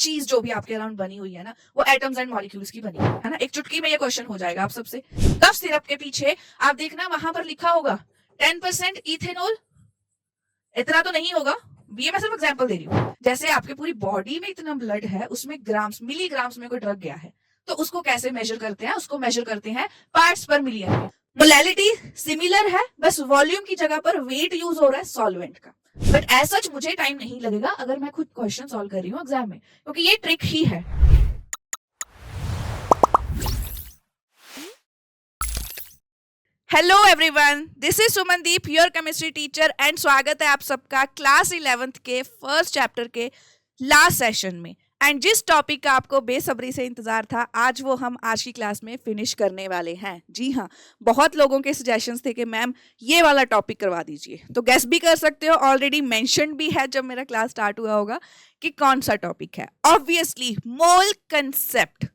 चीज जो भी आपके अराउंड बनी हुई है ना, वो एटम्स एंड मॉलिक्यूल्स की बनी है ना। एक चुटकी में ये क्वेश्चन हो जाएगा आप सबसे। कफ सिरप के पीछे आप देखना वहां पर लिखा होगा 10% इथेनॉल। इतना तो नहीं होगा, ये मैं सिर्फ एग्जांपल दे रही हूँ। जैसे आपके पूरी बॉडी में इतना ब्लड है, उसमें ग्राम्स मिलीग्राम्स में कोई ड्रग गया है, तो उसको कैसे मेजर करते हैं? उसको मेजर करते हैं पार्ट्स पर मिलियन में। मोलैलिटी सिमिलर है, बस वॉल्यूम की जगह पर वेट यूज हो रहा है सॉल्वेंट का। बट एज सच मुझे टाइम नहीं लगेगा अगर मैं खुद क्वेश्चन सॉल्व कर रही हूँ एग्जाम में, क्योंकि ये ट्रिक ही है। Hello everyone, this is Sumandeep, your chemistry teacher, and स्वागत है आप सबका क्लास 11th के फर्स्ट चैप्टर के लास्ट सेशन में। एंड जिस टॉपिक का आपको बेसब्री से इंतजार था, आज वो हम आज की क्लास में फिनिश करने वाले हैं। जी हाँ, बहुत लोगों के सजेशंस थे कि मैम ये वाला टॉपिक करवा दीजिए, तो गेस भी कर सकते हो, ऑलरेडी मेंशन भी है जब मेरा क्लास स्टार्ट हुआ होगा कि कौन सा टॉपिक है। ऑब्वियसली मोल कंसेप्ट।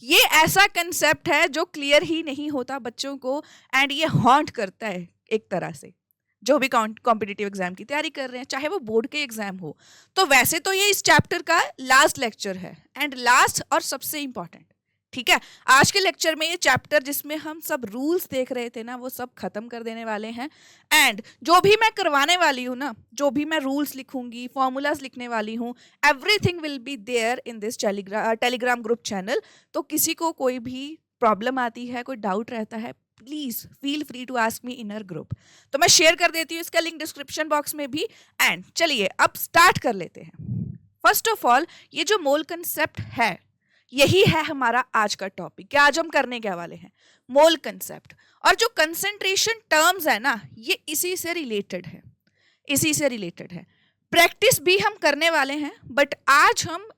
ये ऐसा कंसेप्ट है जो क्लियर ही नहीं होता बच्चों को, एंड ये हॉन्ट करता है एक तरह से जो भी कॉम्पिटिटिव एग्जाम की तैयारी कर रहे हैं, चाहे वो बोर्ड के एग्जाम हो। तो वैसे तो ये इस चैप्टर का लास्ट लेक्चर है, एंड लास्ट और सबसे इंपॉर्टेंट, ठीक है। आज के लेक्चर में ये चैप्टर जिसमें हम सब रूल्स देख रहे थे ना, वो सब खत्म कर देने वाले हैं। एंड जो भी मैं करवाने वाली हूँ ना, जो भी मैं रूल्स लिखूंगी, फॉर्मूलाज लिखने वाली हूँ, everything will be there in this Telegram group channel. तो किसी को कोई भी प्रॉब्लम आती है, कोई डाउट रहता है, please feel free to ask me in our group. तो मैं शेयर कर देती हूँ इसका लिंक डिस्क्रिप्शन बॉक्स में भी। एंड चलिए अब स्टार्ट कर लेते हैं। फर्स्ट ऑफ ऑल, ये जो मोल कंसेप्ट है, यही है हमारा आज का टॉपिक कि आज हम करने क्या वाले हैं, मोल कंसेप्ट। और जो कंसेंट्रेशन टर्म्स है ना, ये इसी से रिलेटेड है, इसी से रिलेटेड है। प्रैक्टिस भी हम करने वाले हैं, बट आज हम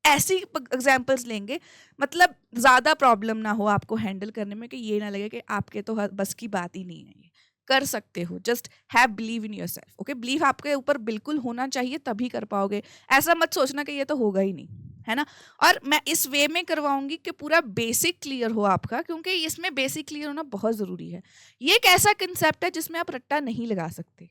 ऐसी एग्जाम्पल्स लेंगे, मतलब ज़्यादा प्रॉब्लम ना हो आपको हैंडल करने में, कि ये ना लगे कि आपके तो बस की बात ही नहीं है, ये कर सकते हो। Just have believe in yourself, okay. Believe आपके ऊपर बिल्कुल होना चाहिए, तभी कर पाओगे। ऐसा मत सोचना कि ये तो होगा ही नहीं, है ना। और मैं इस वे में करवाऊंगी कि पूरा बेसिक क्लियर हो आपका, क्योंकि इसमें बेसिक क्लियर होना बहुत ज़रूरी है। ये एक ऐसा कंसेप्ट है जिसमें आप रट्टा नहीं लगा सकते,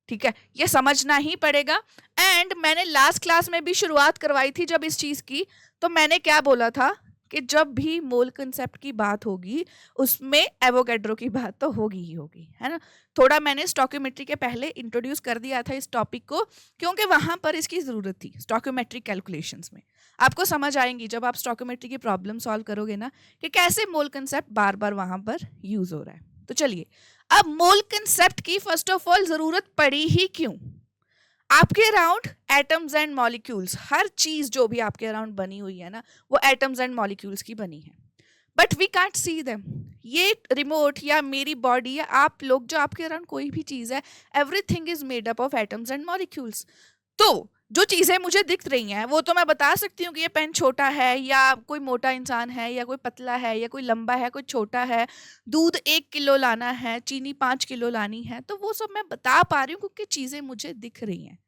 ठीक है, ये समझना ही पड़ेगा। एंड मैंने लास्ट क्लास में भी शुरुआत करवाई थी जब इस चीज़ की, तो मैंने क्या बोला था कि जब भी मोल कंसेप्ट की बात होगी, उसमें एवोगैड्रो की बात तो होगी ही होगी, है ना। थोड़ा मैंने स्टोइकोमेट्री के पहले इंट्रोड्यूस कर दिया था इस टॉपिक को, क्योंकि वहाँ पर इसकी ज़रूरत थी। स्टोइकोमेट्रिक कैलकुलेशंस में आपको समझ आएंगी जब आप स्टोइकोमेट्री की प्रॉब्लम सॉल्व करोगे ना, कि कैसे मोल कंसेप्ट बार बार वहाँ पर यूज़ हो रहा है। तो चलिए, अब मोल कंसेप्ट की फर्स्ट ऑफ ऑल जरूरत पड़ी ही क्यों? आपके अराउंड एटम्स एंड मॉलिक्यूल्स, हर चीज जो भी आपके अराउंड बनी हुई है ना, वो एटम्स एंड मॉलिक्यूल्स की बनी है, but we can't see them. ये रिमोट या मेरी बॉडी या आप लोग, जो आपके अराउंड कोई भी चीज है, everything is made up of atoms and molecules. तो जो चीज़ें मुझे दिख रही हैं वो तो मैं बता सकती हूँ कि ये पेन छोटा है, या कोई मोटा इंसान है, या कोई पतला है, या कोई लंबा है, कोई छोटा है, दूध 1 किलो लाना है, चीनी 5 किलो लानी है, तो वो सब मैं बता पा रही हूँ क्योंकि चीज़ें मुझे दिख रही हैं।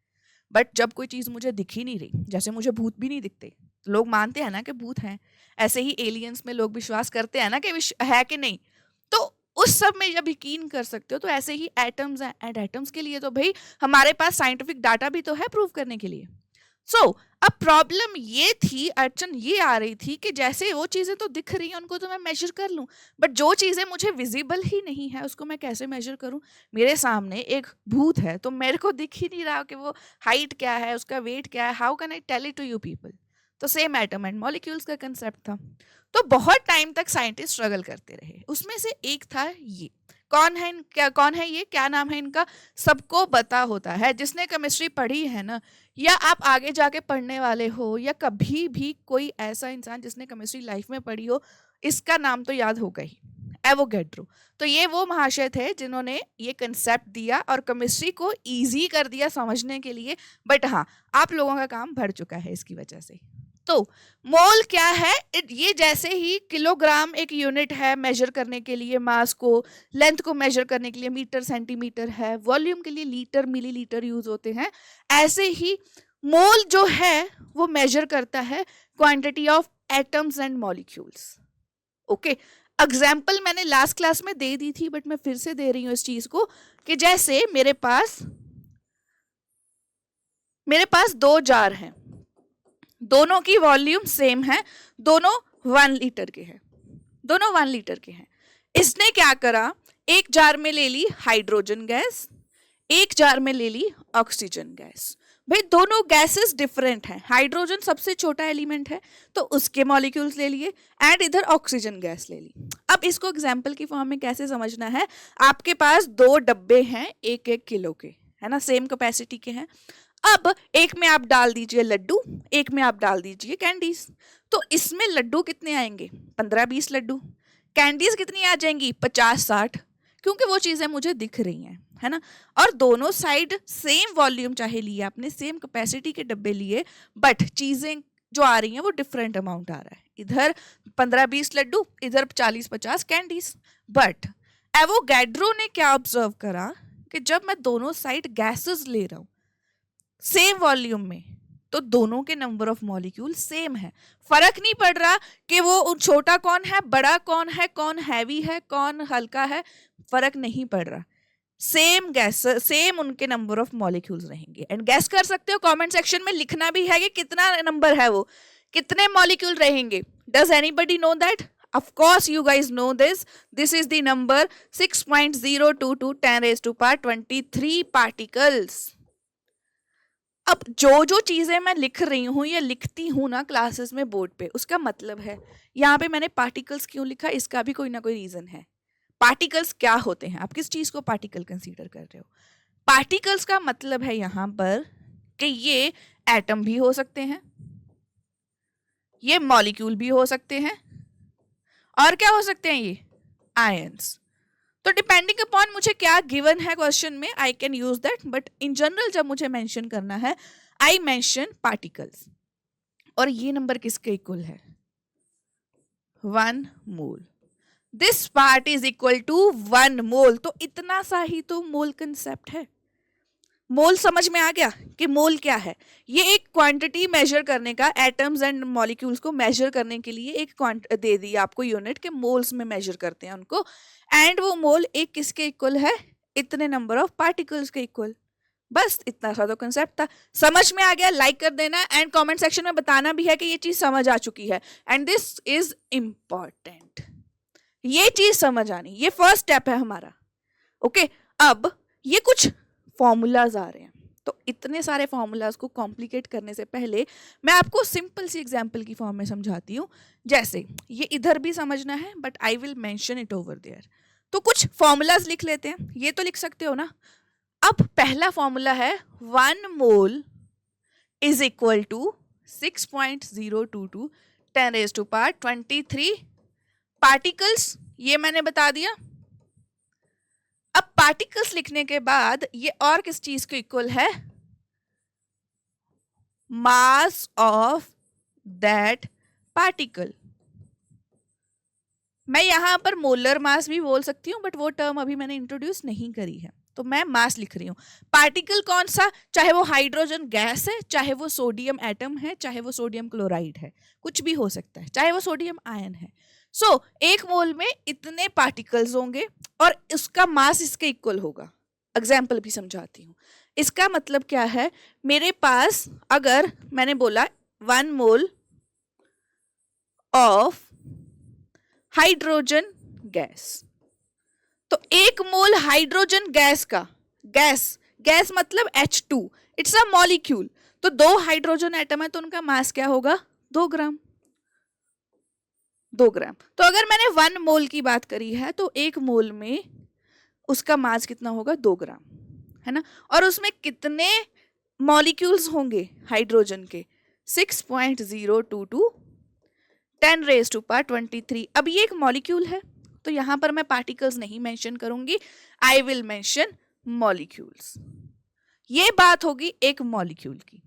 बट जब कोई चीज़ मुझे दिख ही नहीं रही, जैसे मुझे भूत भी नहीं दिखते, लोग मानते हैं ना कि भूत हैं, ऐसे ही एलियंस में लोग विश्वास करते हैं ना कि है कि नहीं, तो उस सब में जब यकीन कर सकते हो, तो ऐसे ही एटम्स हैं, एंड एटम्स के लिए तो भाई हमारे पास साइंटिफिक डाटा भी तो है प्रूव करने के लिए। सो अब प्रॉब्लम ये थी, अड़चन ये आ रही थी कि जैसे वो चीज़ें तो दिख रही हैं, उनको तो मैं मेजर कर लूँ, बट जो चीज़ें मुझे विजिबल ही नहीं है उसको मैं कैसे मेजर करूँ? मेरे सामने एक भूत है, तो मेरे को दिख ही नहीं रहा कि वो हाइट क्या है, उसका वेट क्या है, how can I tell it to you people? तो सेम एटम एंड मॉलिक्यूल्स का कंसेप्ट था। तो बहुत टाइम तक साइंटिस्ट स्ट्रगल करते रहे, उसमें से एक था ये। कौन है ये, क्या नाम है इनका? सबको पता होता है, जिसने केमिस्ट्री पढ़ी है ना, या आप आगे जाके पढ़ने वाले हो, या कभी भी कोई ऐसा इंसान जिसने केमिस्ट्री लाइफ में पढ़ी हो, इसका नाम तो याद होगा ही, एवोगैड्रो। तो ये वो महाशय थे जिन्होंने ये कंसेप्ट दिया और केमिस्ट्री को इजी कर दिया समझने के लिए। बट हाँ, आप लोगों का काम बढ़ चुका है इसकी वजह से। तो मोल क्या है? ये जैसे ही किलोग्राम एक यूनिट है मेजर करने के लिए मास को, लेंथ को मेजर करने के लिए मीटर सेंटीमीटर है, वॉल्यूम के लिए लीटर मिलीलीटर यूज होते हैं, ऐसे ही मोल जो है वो मेजर करता है quantity of atoms and molecules. Okay, example मैंने लास्ट क्लास में दे दी थी, बट मैं फिर से दे रही हूँ इस चीज को, कि जैसे मेरे पास 2 जार हैं, दोनों की वॉल्यूम सेम है, दोनों 1 लीटर के हैं, दोनों 1 लीटर के हैं। इसने क्या करा, एक जार में ले ली हाइड्रोजन गैस, एक जार में ले ली ऑक्सीजन गैस। भाई दोनों गैसेस डिफरेंट हैं, हाइड्रोजन सबसे छोटा एलिमेंट है तो उसके मॉलिक्यूल्स ले लिए एंड इधर ऑक्सीजन गैस ले ली। अब इसको एग्जाम्पल की फॉर्म में कैसे समझना है, आपके पास 2 डब्बे हैं 1-1 किलो के, है ना, सेम कैपेसिटी के हैं। अब एक में आप डाल दीजिए लड्डू, एक में आप डाल दीजिए कैंडीज। तो इसमें लड्डू कितने आएंगे, 15-20 लड्डू। कैंडीज कितनी आ जाएंगी, 50-60, क्योंकि वो चीजें मुझे दिख रही हैं, है ना। और दोनों साइड सेम वॉल्यूम चाहे लिए आपने, सेम कैपेसिटी के डब्बे लिए, बट चीजें जो आ रही हैं वो डिफरेंट अमाउंट आ रहा है। इधर 15-20 लड्डू, इधर 40-50 कैंडीज। बट एवोगैड्रो ने क्या ऑब्जर्व करा कि जब मैं दोनों साइड गैसेस ले रहा हूं सेम वॉल्यूम में, तो दोनों के नंबर ऑफ मॉलिक्यूल सेम है। फर्क नहीं पड़ रहा कि वो छोटा कौन है, बड़ा कौन है, कौन हैवी है, कौन हल्का है, फर्क नहीं पड़ रहा। सेम गैस, सेम उनके नंबर ऑफ मॉलिक्यूल्स रहेंगे। एंड गैस कर सकते हो, कमेंट सेक्शन में लिखना भी है कि कितना नंबर है, वो कितने मॉलिक्यूल रहेंगे। Does anybody know that? Of course you guys know this. This is the number 6.022 10⁻23 particles. अब जो चीजें मैं लिख रही हूँ या लिखती हूँ ना क्लासेस में बोर्ड पे, उसका मतलब है, यहाँ पे मैंने पार्टिकल्स क्यों लिखा, इसका भी कोई ना कोई रीजन है। पार्टिकल्स क्या होते हैं, आप किस चीज को पार्टिकल कंसीडर कर रहे हो? पार्टिकल्स का मतलब है यहाँ पर कि ये एटम भी हो सकते हैं, ये मॉलिक्यूल भी हो सकते हैं, और क्या हो सकते हैं, ये आयंस। तो डिपेंडिंग अपॉन मुझे क्या गिवन है क्वेश्चन में, I can use that, but in general जब मुझे मेंशन करना है, आई मेंशन पार्टिकल्स। और ये नंबर किसके इक्वल है, 1 mole. This part is equal to 1 mole. तो इतना सा ही तो मोल कंसेप्ट है। मोल समझ में आ गया कि मोल क्या है? ये एक क्वांटिटी मेजर करने का, एटम्स एंड मॉलिक्यूल्स को मेजर करने के लिए एक दे दी आपको यूनिट के, मोल्स में मेजर करते हैं उनको। एंड वो मोल एक किसके इक्वल है, इतने नंबर ऑफ पार्टिकल्स के इक्वल। बस इतना सा तो कंसेप्ट था। समझ में आ गया? लाइक कर देना एंड कमेंट सेक्शन में बताना भी है कि ये चीज समझ आ चुकी है। एंड दिस इज इम्पॉर्टेंट, ये चीज समझ आनी, ये फर्स्ट स्टेप है हमारा। ओके, अब ये कुछ फॉर्मूलाज आ रहे हैं, तो इतने सारे फॉर्मूलाज को कॉम्प्लिकेट करने से पहले मैं आपको सिंपल सी एग्जांपल की फॉर्म में समझाती हूँ। जैसे ये इधर भी समझना है, but I will mention it over there. तो कुछ फॉर्मूलाज लिख लेते हैं, ये तो लिख सकते हो ना। अब पहला फॉर्मूला है 1 mole is equal to 6.022 10⁻23 particles. ये मैंने बता दिया। अब पार्टिकल्स लिखने के बाद ये और किस चीज को इक्वल है, मास ऑफ दैट पार्टिकल। मैं यहां पर मोलर मास भी बोल सकती हूं, बट वो टर्म अभी मैंने इंट्रोड्यूस नहीं करी है, तो मैं मास लिख रही हूं। पार्टिकल कौन सा, चाहे वो हाइड्रोजन गैस है, चाहे वो सोडियम एटम है, चाहे वो सोडियम क्लोराइड है, कुछ भी हो सकता है, चाहे वो सोडियम आयन है। सो एक मोल में इतने पार्टिकल्स होंगे और उसका मास इसके इक्वल होगा। एग्जाम्पल भी समझाती हूँ। इसका मतलब क्या है, मेरे पास अगर मैंने बोला 1 मोल ऑफ हाइड्रोजन गैस, तो 1 मोल हाइड्रोजन गैस का, गैस मतलब H2, इट्स अ मॉलिक्यूल। तो 2 हाइड्रोजन एटम है, तो उनका मास क्या होगा, 2 ग्राम। 2 ग्राम। तो अगर मैंने 1 मोल की बात करी है, तो 1 मोल में उसका मास कितना होगा, 2 ग्राम, है ना। और उसमें कितने मॉलिक्यूल्स होंगे हाइड्रोजन के, 6.022 10⁻23। अब ये एक मॉलिक्यूल है, तो यहां पर मैं पार्टिकल्स नहीं मेंशन करूंगी, आई विल मेंशन मॉलिक्यूल्स। ये बात होगी एक मॉलिक्यूल की,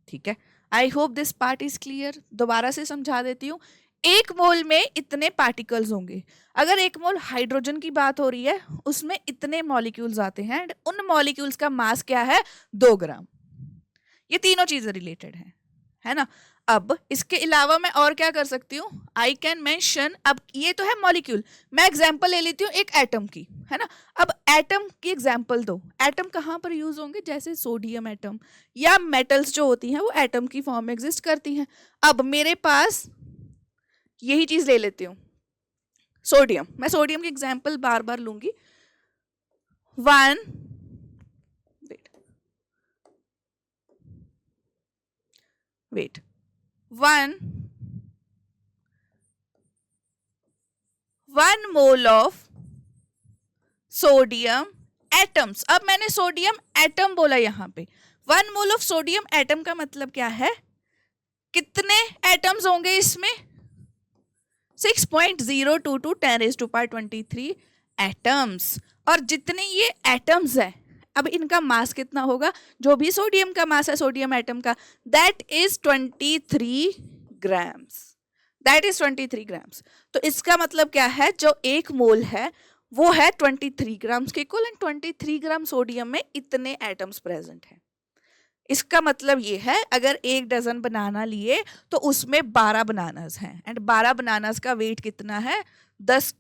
ठीक है। I hope this part is clear. दोबारा से समझा देती हूँ। 1 मोल में इतने पार्टिकल्स होंगे। अगर 1 मोल हाइड्रोजन की बात हो रही है, उसमें इतने मॉलिक्यूल्स आते हैं, एंड उन मॉलिक्यूल्स का मास क्या है, 2 ग्राम। ये तीनों चीजें रिलेटेड है ना। अब इसके अलावा मैं और क्या कर सकती हूँ, आई कैन मेंशन, अब ये तो है मॉलिक्यूल, मैं एग्जांपल ले लेती हूँ एक एटम की, है ना। अब एटम की एग्जांपल दो, एटम कहाँ पर यूज होंगे, जैसे सोडियम एटम या मेटल्स जो होती हैं वो एटम की फॉर्म में एग्जिस्ट करती हैं। अब मेरे पास यही चीज ले लेती हूँ सोडियम, मैं सोडियम की एग्जांपल बार बार लूंगी। One weight 1 mole of sodium atoms. अब मैंने सोडियम एटम बोला यहाँ पे, 1 मोल ऑफ सोडियम एटम का मतलब क्या है, कितने एटम्स होंगे इसमें, 6.022 10⁻23 एटम्स। और जितने ये एटम्स है, अब इनका मास कितना होगा, जो भी सोडियम का मास है सोडियम एटम का, that is 23 grams, that is 23 grams. तो इसका मतलब क्या है, जो एक मोल है वो है 23 ग्राम्स के इक्वल, एंड 23 ग्राम सोडियम में इतने एटम्स प्रेजेंट हैं। इसका मतलब ये है, अगर 1 डजन बनाना लिए तो उसमें 12 बनानास हैं, एंड 12 बनानास का वेट कितना है, 20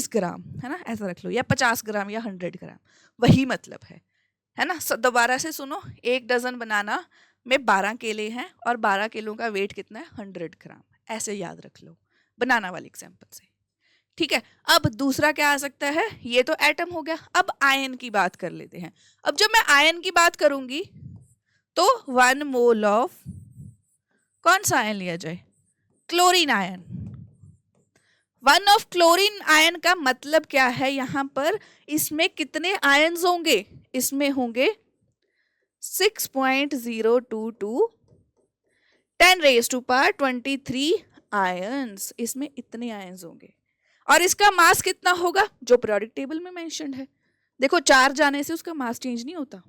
ग्राम, है ना, ऐसा रख लो, या 50 ग्राम या 100 ग्राम, वही मतलब है ना। दोबारा से सुनो, 1 डजन बनाना में 12 केले हैं और 12 किलो का वेट कितना है, 100 ग्राम, ऐसे याद रख लो बनाना वाले एग्जाम्पल से, ठीक है। अब दूसरा क्या आ सकता है, ये तो एटम हो गया। अब आयन की बात कर लेते हैं। अब जब मैं आयन की बात करूंगी तो 1 मोल ऑफ, कौन सा आयन लिया जाए, chlorine ion. 1 of chlorine ion का मतलब क्या है, यहां पर इसमें कितने आयन्स होंगे, इसमें होंगे 6.022 10⁻23 आयन्स, इसमें इतने आयन्स होंगे। और इसका मास कितना होगा, जो पीरियोडिक टेबल में मेंशन्ड है, देखो 4 जाने से उसका मास चेंज नहीं होता,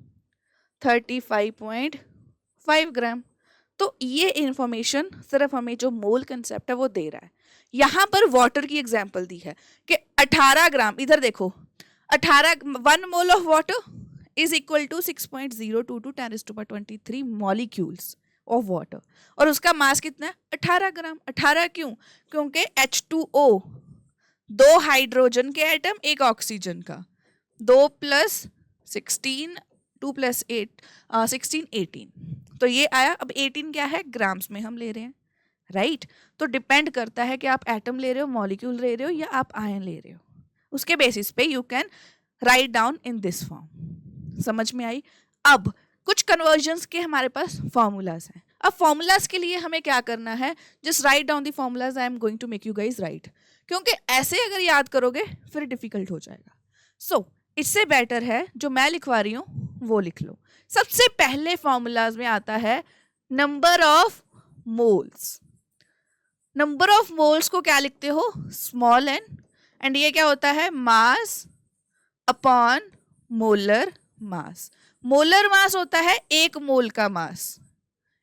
35.5 ग्राम। तो ये इंफॉर्मेशन सिर्फ हमें जो मोल कंसेप्ट है वो दे रहा है। यहां पर वाटर की एग्जांपल दी है कि 18 ग्राम, इधर देखो 1 mole of water is equal to 6.022 10⁻23 molecules of water, और उसका मास कितना है, 18 ग्राम। 18 क्यों, क्योंकि H2O 2 हाइड्रोजन के एटम, 1 ऑक्सीजन का, 2 + 16 2 + 8 16 18, तो ये आया। अब 18 क्या है, ग्राम्स में हम ले रहे हैं, राइट। तो डिपेंड करता है कि आप एटम ले रहे हो, मॉलिक्यूल ले रहे हो, या आप आयन ले रहे हो, उसके बेसिस पे you can write down in this form. समझ में आई। अब कुछ कन्वर्जन्स के हमारे पास फॉर्मूलाज हैं। अब फॉर्मूलाज के लिए हमें क्या करना है, just write down the formulas, I am going to make you guys write, क्योंकि ऐसे अगर याद करोगे फिर डिफिकल्ट हो जाएगा। सो इससे बेटर है जो मैं लिखवा रही हूँ वो लिख लो। सबसे पहले फॉर्मूलाज में आता है number of moles. Number of moles को क्या लिखते हो, स्मॉल एन, एंड ये क्या होता है, मास अपॉन मोलर मास। मोलर मास होता है 1 मोल का मास,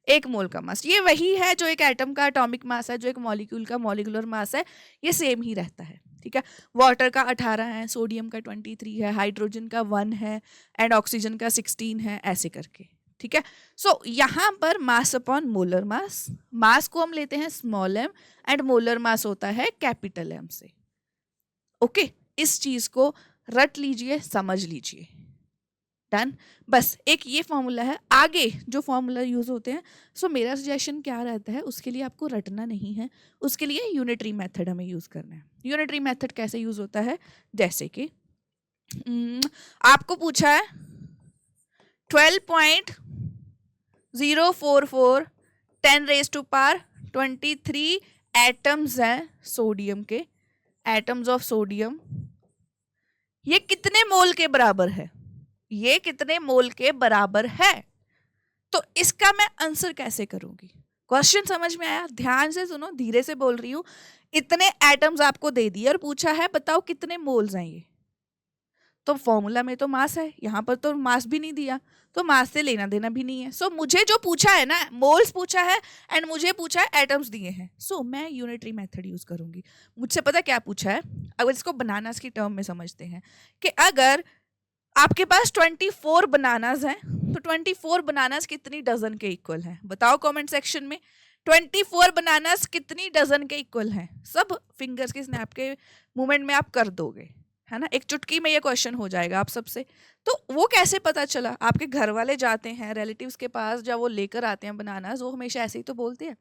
1 मोल का मास। ये वही है जो एक एटम का एटॉमिक मास है, जो एक मॉलिक्यूल का मॉलिक्यूलर मास है, ये सेम ही रहता है, ठीक है। वाटर का 18 है, सोडियम का 23 है, हाइड्रोजन का 1 है, एंड ऑक्सीजन का 16 है, ऐसे करके, ठीक है। सो यहाँ पर मास अपॉन मोलर मास, मास को हम लेते हैं small m, and molar mass होता है कैपिटल एम से। ओके, इस चीज को रट लीजिए, समझ लीजिए, डन। बस एक ये फॉर्मूला है, आगे जो फॉर्मूला यूज होते हैं, सो मेरा सजेशन क्या रहता है, उसके लिए आपको रटना नहीं है, उसके लिए यूनिटरी मेथड हमें यूज करना है। यूनिटरी मेथड कैसे यूज होता है, जैसे कि आपको पूछा है 12.044 10⁻23 एटम्स हैं सोडियम के, एटम्स ऑफ सोडियम, ये कितने मोल के बराबर है, ये कितने मोल के बराबर है। तो इसका मैं आंसर कैसे करूंगी, क्वेश्चन समझ में आया, ध्यान से सुनो, धीरे से बोल रही हूं। इतने एटम्स आपको दे दिए और पूछा है बताओ कितने मोल्स हैं ये, तो फॉर्मूला में तो मास है, यहाँ पर तो मास भी नहीं दिया, तो मास से लेना देना भी नहीं है। सो मुझे जो पूछा है ना, मोल्स पूछा है एंड मुझे पूछा है एटम्स दिए हैं, सो मैं यूनिटरी मेथड यूज करूंगी। मुझसे पता क्या पूछा है, अगर इसको बनानास की टर्म में समझते हैं कि अगर आपके पास 24 बनानास हैं तो 24 बनानास कितनी डजन के इक्वल हैं, बताओ कमेंट सेक्शन में। 24 बनानास कितनी डजन के इक्वल हैं? सब फिंगर्स के स्नैप के मूवमेंट में आप कर दोगे, है ना, एक चुटकी में ये क्वेश्चन हो जाएगा आप सबसे। तो वो कैसे पता चला? आपके घर वाले जाते हैं रिलेटिव्स के पास, जब वो लेकर आते हैं बनानास, वो हमेशा ऐसे ही तो बोलते हैं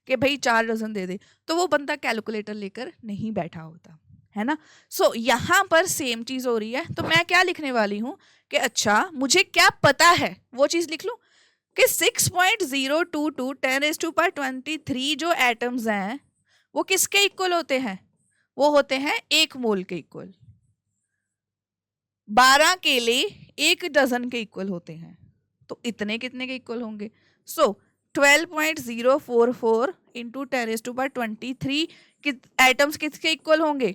कि भाई 4 डजन दे दे, तो वो बंदा कैलकुलेटर लेकर नहीं बैठा होता, है ना। सो यहाँ पर सेम चीज हो रही है। तो मैं क्या लिखने वाली हूँ कि अच्छा मुझे क्या पता है वो चीज लिख लूं कि 6.022 10⁻23 जो एटम्स हैं वो किसके इक्वल होते हैं? वो होते हैं 1 मोल के इक्वल। 12 केले 1 डजन के इक्वल होते हैं, तो इतने कितने के इक्वल होंगे? सो 12.044 इंटू 10⁻23 एटम्स किसके इक्वल होंगे?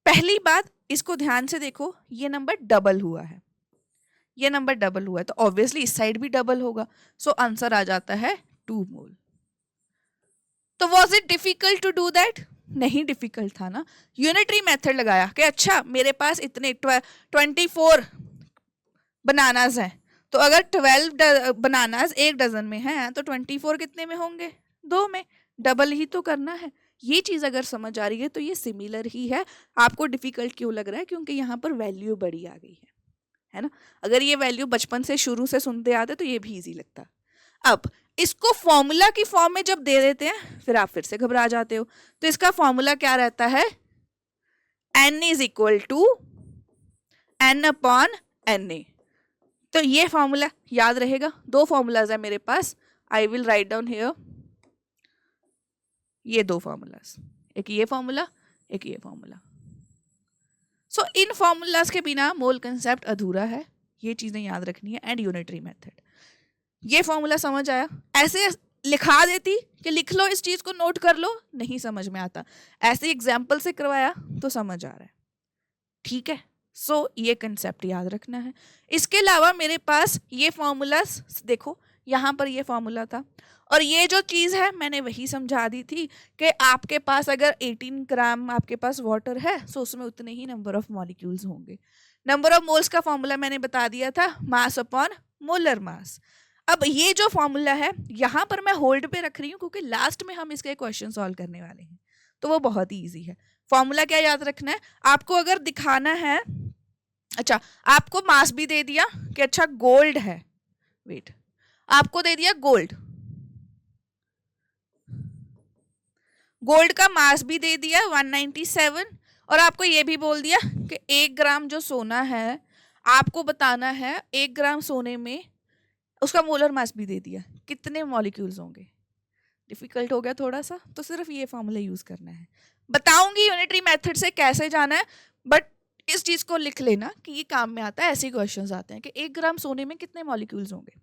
पहली बात, इसको ध्यान से देखो, ये नंबर डबल हुआ है, ये नंबर डबल हुआ है, तो ऑब्वियसली इस साइड भी डबल होगा। सो आंसर आ जाता है 2 मोल। तो was it difficult to do that? नहीं डिफिकल्ट था ना। यूनिटरी मेथड लगाया कि अच्छा मेरे पास इतने 24 बनानास हैं, तो अगर 12 बनानास 1 डजन में हैं तो 24 कितने में होंगे? 2 में। डबल ही तो करना है। ये चीज अगर समझ आ रही है तो ये सिमिलर ही है। आपको डिफिकल्ट क्यों लग रहा है? क्योंकि यहाँ पर वैल्यू बड़ी आ गई है ना। अगर ये वैल्यू बचपन से शुरू से सुनते आते तो ये भी इजी लगता। अब इसको फॉर्मूला की फॉर्म में जब दे देते हैं फिर आप फिर से घबरा जाते हो। तो इसका फॉर्मूला क्या रहता है? n is equal to n upon na। तो ये फॉर्मूला याद रहेगा। 2 फॉर्मूलाज है मेरे पास, I will write down here ये 2 फॉर्मूलाज, एक ये फॉर्मूला, एक ये फॉर्मूला। सो इन फॉर्मूलाज के बिना मोल कंसेप्ट अधूरा है, ये चीजें याद रखनी है। एंड यूनिटरी मेथड, ये फॉर्मूला समझ आया? ऐसे लिखा देती कि लिख लो, इस चीज को नोट कर लो, नहीं समझ में आता। ऐसे एग्जाम्पल से करवाया तो समझ आ रहा है, ठीक है। सो ये कंसेप्ट याद रखना है। इसके अलावा मेरे पास ये फॉर्मूलाज देखो, यहाँ पर ये फॉर्मूला था और ये जो चीज़ है मैंने वही समझा दी थी कि आपके पास अगर 18 ग्राम आपके पास वाटर है तो उसमें उतने ही नंबर ऑफ मॉलिक्यूल्स होंगे। नंबर ऑफ मोल्स का फॉर्मूला मैंने बता दिया था, मास अपॉन मोलर मास। अब ये जो फॉर्मूला है यहाँ पर मैं होल्ड पे रख रही हूँ क्योंकि लास्ट में हम इसके क्वेश्चन सॉल्व करने वाले हैं, तो वो बहुत ही ईजी है। फॉर्मूला क्या याद रखना है आपको? अगर दिखाना है, अच्छा आपको मास भी दे दिया कि अच्छा गोल्ड है, वेट, आपको दे दिया गोल्ड, गोल्ड का मास भी दे दिया 197, और आपको ये भी बोल दिया कि 1 ग्राम जो सोना है आपको बताना है 1 ग्राम सोने में उसका मोलर मास भी दे दिया, कितने मॉलिक्यूल्स होंगे। डिफिकल्ट हो गया थोड़ा सा, तो सिर्फ ये फॉर्मूला यूज करना है। बताऊंगी यूनिटरी मेथड से कैसे जाना है, बट इस चीज को लिख लेना कि ये काम में आता है। ऐसे क्वेश्चंस आते हैं कि 1 ग्राम सोने में कितने मॉलिक्यूल्स होंगे,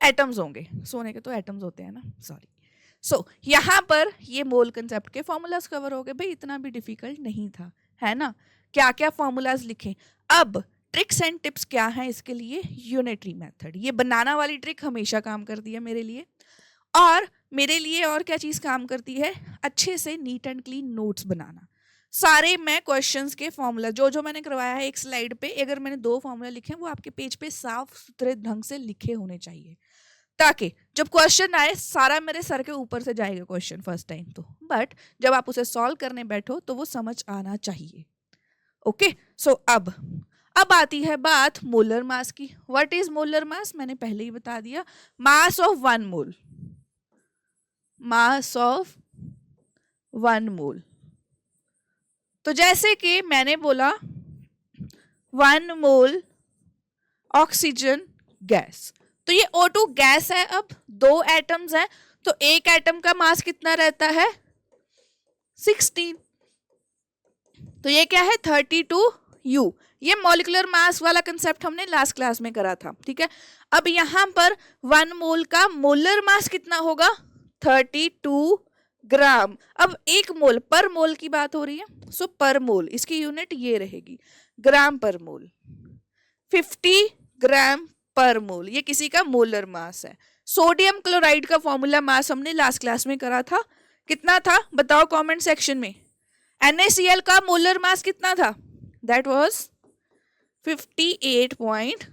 एटम्स होंगे, सोने के तो एटम्स होते हैं ना, सॉरी। सो यहाँ पर ये मोल कंसेप्ट के फॉर्मूलाज कवर हो गए। भाई इतना भी डिफिकल्ट नहीं था, है ना। क्या क्या फॉर्मूलाज लिखें। अब ट्रिक्स एंड टिप्स क्या हैं इसके लिए? यूनिटरी मेथड, ये बनाना वाली ट्रिक हमेशा काम करती है मेरे लिए। और मेरे लिए और क्या चीज़ काम करती है? अच्छे से नीट एंड क्लीन नोट्स बनाना। सारे मैं क्वेश्चंस के फॉर्मूला जो जो मैंने करवाया है एक स्लाइड पे, अगर मैंने 2 फॉर्मूला लिखे हैं वो आपके पेज पे साफ सुथरे ढंग से लिखे होने चाहिए, ताकि जब क्वेश्चन आए सारा मेरे सर के ऊपर से जाएगा क्वेश्चन फर्स्ट टाइम तो, बट जब आप उसे सॉल्व करने बैठो तो वो समझ आना चाहिए। ओके, सो अब आती है बात मोलर मास की। What is molar mass? मैंने पहले ही बता दिया, mass of 1 mole, mass of 1 mole. तो जैसे कि मैंने बोला 1 मोल ऑक्सीजन गैस, तो ये O2 गैस है। अब 2 एटम्स हैं तो एक एटम का मास कितना रहता है? 16। तो ये क्या है? 32U। ये मॉलिक्यूलर मास वाला कंसेप्ट हमने लास्ट क्लास में करा था, ठीक है। अब यहाँ पर 1 मोल का मोलर मास कितना होगा? 32 ग्राम। अब 1 मोल, पर मोल की बात हो रही है, सो पर मोल इसकी यूनिट ये रहेगी, ग्राम पर मोल। 50 ग्राम पर मोल, ये किसी का मोलर मास है। सोडियम क्लोराइड का फॉर्मूला मास हमने लास्ट क्लास में करा था, कितना था बताओ कमेंट सेक्शन में। NaCl का मोलर मास कितना था? दैट वाज 58.5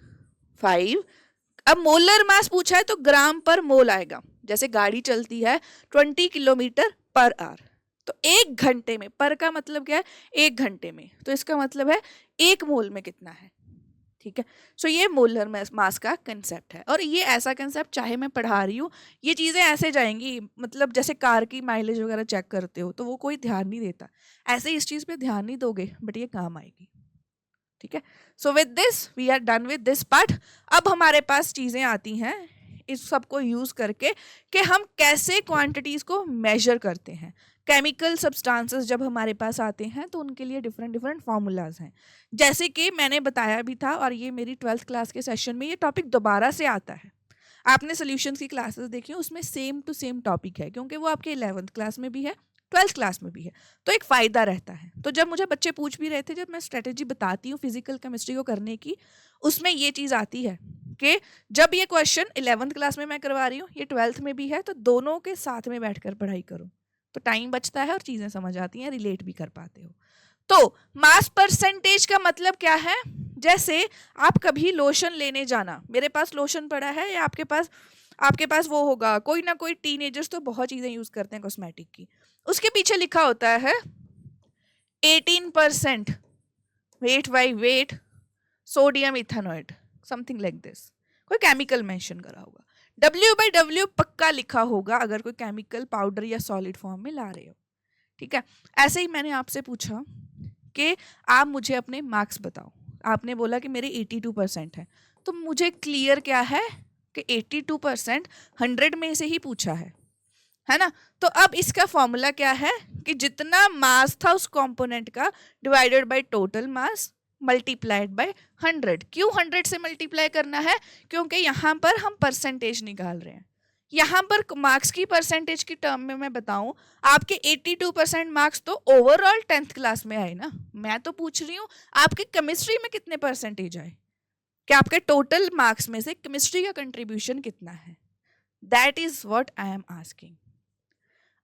अब मोलर मास पूछा है तो ग्राम पर मोल आएगा। जैसे गाड़ी चलती है 20 किलोमीटर पर आवर, तो 1 घंटे में, पर का मतलब क्या है 1 घंटे में, तो इसका मतलब है 1 मोल में कितना है। ठीक है, सो ये मोलर मास का कंसेप्ट है। और ये ऐसा कंसेप्ट चाहे मैं पढ़ा रही हूँ, ये चीज़ें ऐसे जाएंगी, मतलब जैसे कार की माइलेज वगैरह चेक करते हो तो वो कोई ध्यान नहीं देता, ऐसे इस चीज़ पे ध्यान नहीं दोगे बट ये काम आएगी। ठीक है, so with this we are done with this part. अब हमारे पास चीज़ें आती हैं इस सब को यूज़ करके कि हम कैसे क्वांटिटीज़ को मेजर करते हैं। केमिकल सब्सटेंसेस जब हमारे पास आते हैं तो उनके लिए डिफरेंट डिफरेंट फार्मूलाज हैं, जैसे कि मैंने बताया भी था, और ये मेरी 12th क्लास के सेशन में ये टॉपिक दोबारा से आता है। आपने सोल्यूशंस की क्लासेस देखी, उसमें सेम टू सेम टॉपिक है, क्योंकि वो आपके 11th क्लास में भी है, 12th क्लास में भी है, तो एक फ़ायदा रहता है। तो जब मुझे बच्चे पूछ भी रहे थे, जब मैं स्ट्रेटेजी बताती हूँ फिजिकल केमिस्ट्री को करने की, उसमें ये चीज़ आती है कि जब ये क्वेश्चन 11th क्लास में मैं करवा रही हूँ, ये 12th में भी है, तो दोनों के साथ में बैठकर पढ़ाई करो, तो टाइम बचता है और चीज़ें समझ आती हैं, रिलेट भी कर पाते हो। तो मास परसेंटेज का मतलब क्या है? जैसे आप कभी लोशन लेने जाना, मेरे पास लोशन पड़ा है, या आपके पास वो होगा, कोई ना कोई टीनेजर्स तो बहुत चीज़ें यूज़ करते हैं कॉस्मेटिक की, उसके पीछे लिखा होता है 18% weight by wait sodium ethanoid, something like this, कोई केमिकल मेंशन करा होगा, W/W पक्का लिखा होगा अगर कोई केमिकल पाउडर या सॉलिड फॉर्म में ला रहे हो। ठीक है, ऐसे ही मैंने आपसे पूछा कि आप मुझे अपने मार्क्स बताओ, आपने बोला कि मेरे 82% है, तो मुझे क्लियर क्या है कि 82% 100 में से ही पूछा है ना। तो अब इसका फॉर्मूला क्या है कि जितना मास था उस कंपोनेंट का divided by total mass multiplied by 100। क्यों 100 से मल्टीप्लाई करना है? क्योंकि यहाँ पर हम परसेंटेज निकाल रहे हैं। यहाँ पर मार्क्स की परसेंटेज की टर्म में मैं बताऊं, आपके 82% मार्क्स तो ओवरऑल 10th क्लास में आए ना। मैं तो पूछ रही हूँ आपके केमिस्ट्री में कितने परसेंटेज आए, कि आपके टोटल मार्क्स में से केमिस्ट्री का कंट्रीब्यूशन कितना है। That is what I am asking.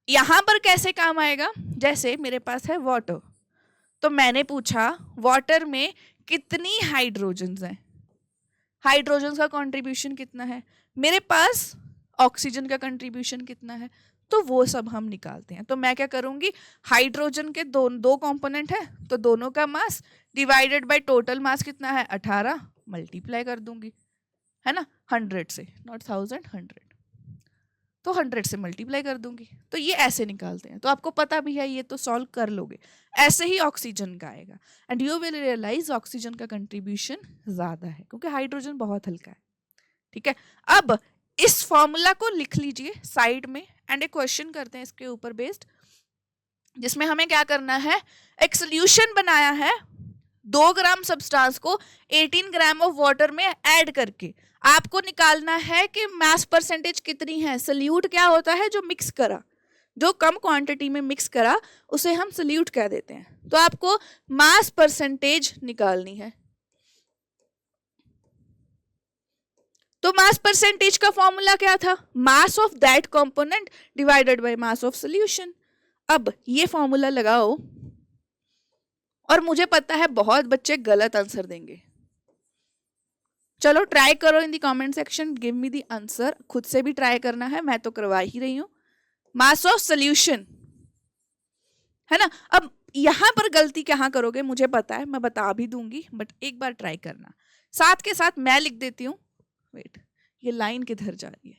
यहाँ पर कैसे काम आएगा? जैसे मेरे पास है वाटर, तो मैंने पूछा वाटर में कितनी हाइड्रोजन्स हैं, हाइड्रोजन्स का कंट्रीब्यूशन कितना है, मेरे पास ऑक्सीजन का कंट्रीब्यूशन कितना है, तो वो सब हम निकालते हैं। तो मैं क्या करूँगी, हाइड्रोजन के दो कंपोनेंट है, तो दोनों का मास डिवाइडेड बाय टोटल मास कितना है 18, मल्टीप्लाई कर दूंगी, है ना, 100 से, नॉट 1000, 100, तो 100 से मल्टीप्लाई कर दूंगी। तो ये ऐसे निकालते हैं, तो आपको पता भी है, ये तो सॉल्व कर लोगे। ऐसे ही ऑक्सीजन का आएगा, and you will realise oxygen का कंट्रीब्यूशन ज़्यादा है क्योंकि हाइड्रोजन बहुत हल्का है। ठीक है, अब इस फॉर्मूला को लिख लीजिए साइड में, एंड एक क्वेश्चन करते हैं इसके ऊपर बेस्ड, जिसमें हमें क्या करना है, एक सोल्यूशन बनाया है 2 ग्राम सब्सटेंस को 18 ग्राम ऑफ वाटर में ऐड करके आपको निकालना है कि मास परसेंटेज कितनी है। सल्यूट क्या होता है? जो मिक्स करा, जो कम क्वांटिटी में मिक्स करा उसे हम सल्यूट कह देते हैं। तो आपको मास परसेंटेज निकालनी है। तो मास परसेंटेज का फॉर्मूला क्या था? Mass of that component divided by mass of solution. अब ये फॉर्मूला लगाओ, और मुझे पता है बहुत बच्चे गलत आंसर देंगे। चलो ट्राई करो in the comment section, give me the answer. खुद से भी ट्राई करना है, मैं तो करवा ही रही हूँ। मास ऑफ सॉल्यूशन, है ना। अब यहाँ पर गलती कहाँ करोगे मुझे पता है, मैं बता भी दूंगी, बट एक बार ट्राई करना। साथ के साथ मैं लिख देती हूँ, वेट, ये लाइन किधर जा रही है?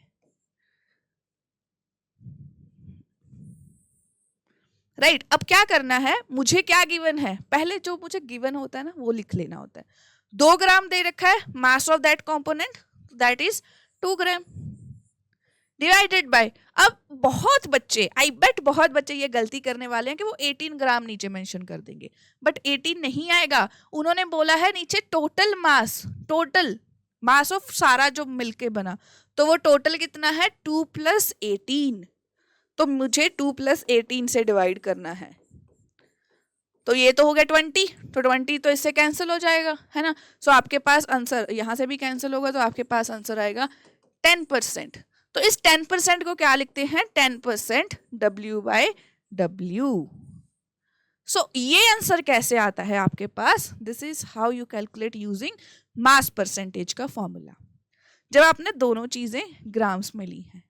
राइट, अब क्या करना है, मुझे क्या गिवन है, पहले जो मुझे गिवन होता है ना वो लिख लेना होता है। 2 ग्राम दे रखा है mass of that component, that is 2 gram divided by, अब बहुत बच्चे, आई बेट बहुत बच्चे ये गलती करने वाले हैं कि वो 18 ग्राम नीचे मेंशन कर देंगे, बट 18 नहीं आएगा। उन्होंने बोला है नीचे टोटल मास ऑफ सारा जो मिलके बना, तो वो टोटल कितना है 2 + 18, तो मुझे 2 + 18 से डिवाइड करना है। तो ये तो हो गया 20, तो 20 तो इससे कैंसिल हो जाएगा, है ना। सो आपके पास आंसर यहाँ से भी कैंसिल होगा, तो आपके पास आंसर आएगा 10%। तो इस 10% को क्या लिखते हैं, 10% W/W। सो ये आंसर कैसे आता है आपके पास? This is how you calculate using mass percentage का फॉर्मूला। जब आपने दोनों चीजें ग्राम्स में ली हैं।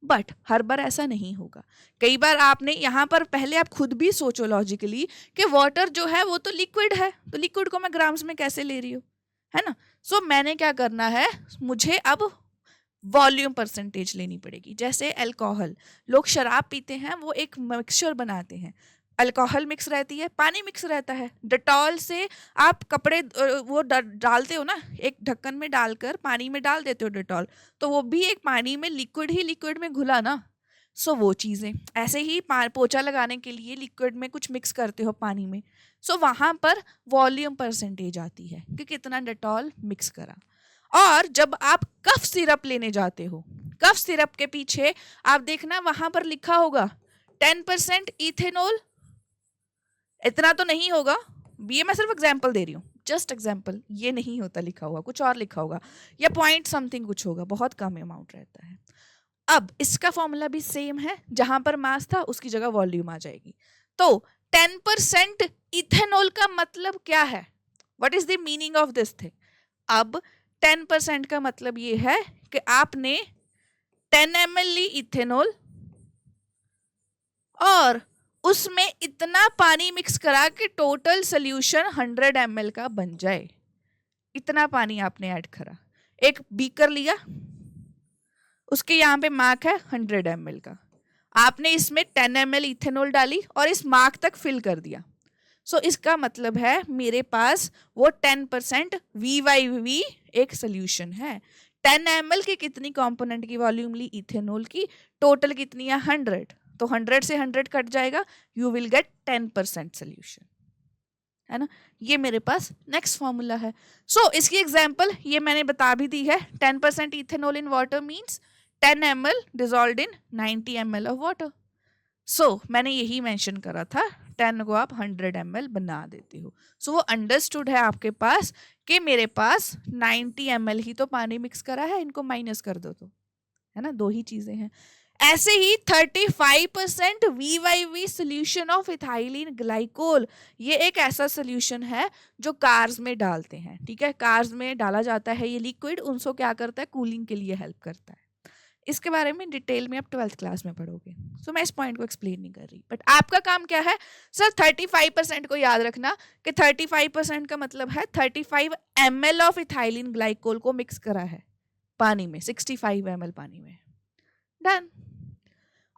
बट हर बार ऐसा नहीं होगा। कई बार आपने यहाँ पर पहले आप खुद भी सोचो लॉजिकली कि वाटर जो है वो तो लिक्विड है, तो लिक्विड को मैं ग्राम्स में कैसे ले रही हूँ, है ना। सो मैंने क्या करना है, मुझे अब वॉल्यूम परसेंटेज लेनी पड़ेगी। जैसे अल्कोहल, लोग शराब पीते हैं, वो एक मिक्सचर बनाते हैं, अल्कोहल मिक्स रहती है, पानी मिक्स रहता है। डेटॉल से आप कपड़े वो डालते हो ना, एक ढक्कन में डालकर पानी में डाल देते हो डेटॉल, तो वो भी एक पानी में लिक्विड ही लिक्विड में घुला ना। सो वो चीज़ें ऐसे ही पोछा लगाने के लिए लिक्विड में कुछ मिक्स करते हो पानी में, सो वहाँ पर वॉल्यूम परसेंटेज आती है कि कितना डेटॉल मिक्स करा। और जब आप कफ सिरप लेने जाते हो, कफ सिरप के पीछे आप देखना वहाँ पर लिखा होगा 10% इथेनॉल, इतना तो नहीं होगा, ये मैं सिर्फ एग्जाम्पल दे रही हूँ, जस्ट एग्जाम्पल, ये नहीं होता लिखा हुआ, कुछ और लिखा होगा, या पॉइंट समथिंग कुछ होगा, बहुत कम अमाउंट रहता है। अब इसका फॉर्मूला भी सेम है, जहां पर मास था उसकी जगह वॉल्यूम आ जाएगी। तो 10% इथेनॉल का मतलब क्या है, what is the meaning of this thing. अब 10% का मतलब ये है कि आपने 10 ml ली इथेनॉल और उसमें इतना पानी मिक्स करा कि टोटल सोल्यूशन 100 ml का बन जाए, इतना पानी आपने ऐड करा। एक बीकर लिया, उसके यहाँ पे मार्क है 100 ml का, आपने इसमें 10 ml इथेनॉल डाली और इस मार्क तक फिल कर दिया। सो इसका मतलब है मेरे पास वो 10% VYV एक सोल्यूशन है। 10 ml की कितनी कंपोनेंट की वॉल्यूम ली इथेनॉल की, टोटल कितनी है 100, तो 100 से 100 कट जाएगा, यू विल गेट 10% सोल्यूशन, है ना। ये मेरे पास नेक्स्ट फॉर्मूला है। सो इसकी एग्जांपल ये मैंने बता भी दी है, 10% ethanol in water means 10 ml dissolved in 90 ml of water. So मैंने यही मेंशन करा था, 10 को आप 100 ml बना देते हो। सो वो अंडरस्टूड है आपके पास कि मेरे पास 90 ml ही तो पानी मिक्स करा है, इनको माइनस कर दो तो, है ना, दो ही चीजें हैं। ऐसे ही 35% VYV solution of ethylene glycol, ये एक ऐसा सोल्यूशन है जो कार्स में डालते हैं, ठीक है, कार्स में डाला जाता है ये लिक्विड, उनको क्या करता है, कूलिंग के लिए हेल्प करता है। इसके बारे में डिटेल में आप 12th क्लास में पढ़ोगे, सो मैं इस पॉइंट को एक्सप्लेन नहीं कर रही। बट आपका काम क्या है सर, 35% को याद रखना कि 35% का मतलब है 35 ml ऑफ इथाइलिन ग्लाइकोल को मिक्स करा है पानी में, 65 ml पानी में, डन।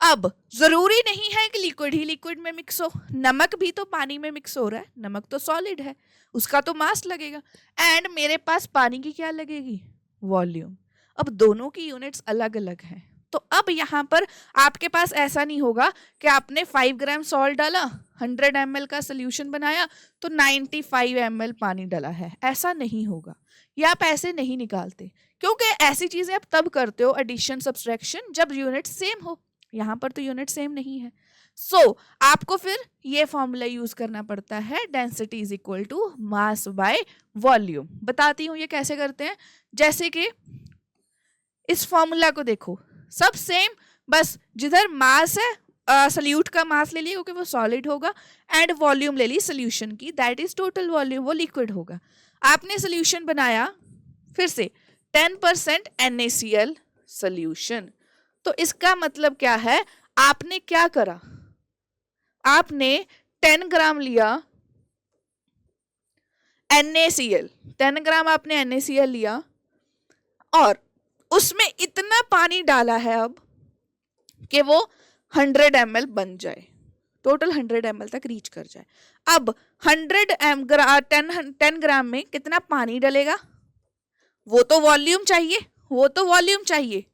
अब जरूरी नहीं है कि लिक्विड ही लिक्विड में मिक्स हो, नमक भी तो पानी में मिक्स हो रहा है, नमक तो सॉलिड है, उसका तो मास लगेगा, एंड मेरे पास पानी की क्या लगेगी, वॉल्यूम। अब दोनों की यूनिट्स अलग अलग हैं, तो अब यहाँ पर आपके पास ऐसा नहीं होगा कि आपने 5 ग्राम सॉल्ट डाला, 100 ml का सोल्यूशन बनाया तो 95 ml पानी डाला है, ऐसा नहीं होगा। ये आप ऐसे नहीं निकालते, क्योंकि ऐसी चीजें आप तब करते हो एडिशन सब्सट्रैक्शन जब यूनिट सेम हो, यहाँ पर तो यूनिट सेम नहीं है। सो आपको फिर ये फॉर्मूला यूज करना पड़ता है, density is equal to mass by volume. बताती हूँ ये कैसे करते हैं। जैसे कि इस फॉर्मूला को देखो, सब सेम, बस जिधर मास है सल्यूट का मास ले लिया क्योंकि वो सॉलिड होगा, एंड वॉल्यूम ले ली सोल्यूशन की, दैट इज टोटल वॉल्यूम, वो लिक्विड होगा। आपने सोल्यूशन बनाया फिर से 10% NaCl सोल्यूशन, तो इसका मतलब क्या है, आपने क्या करा, आपने 10 ग्राम लिया NaCl, 10 ग्राम आपने NaCl लिया और उसमें इतना पानी डाला है अब कि वो 100 ml बन जाए, टोटल 100 ml तक रीच कर जाए। अब 10 ग्राम में कितना पानी डलेगा, वो तो वॉल्यूम चाहिए, वो तो वॉल्यूम चाहिए।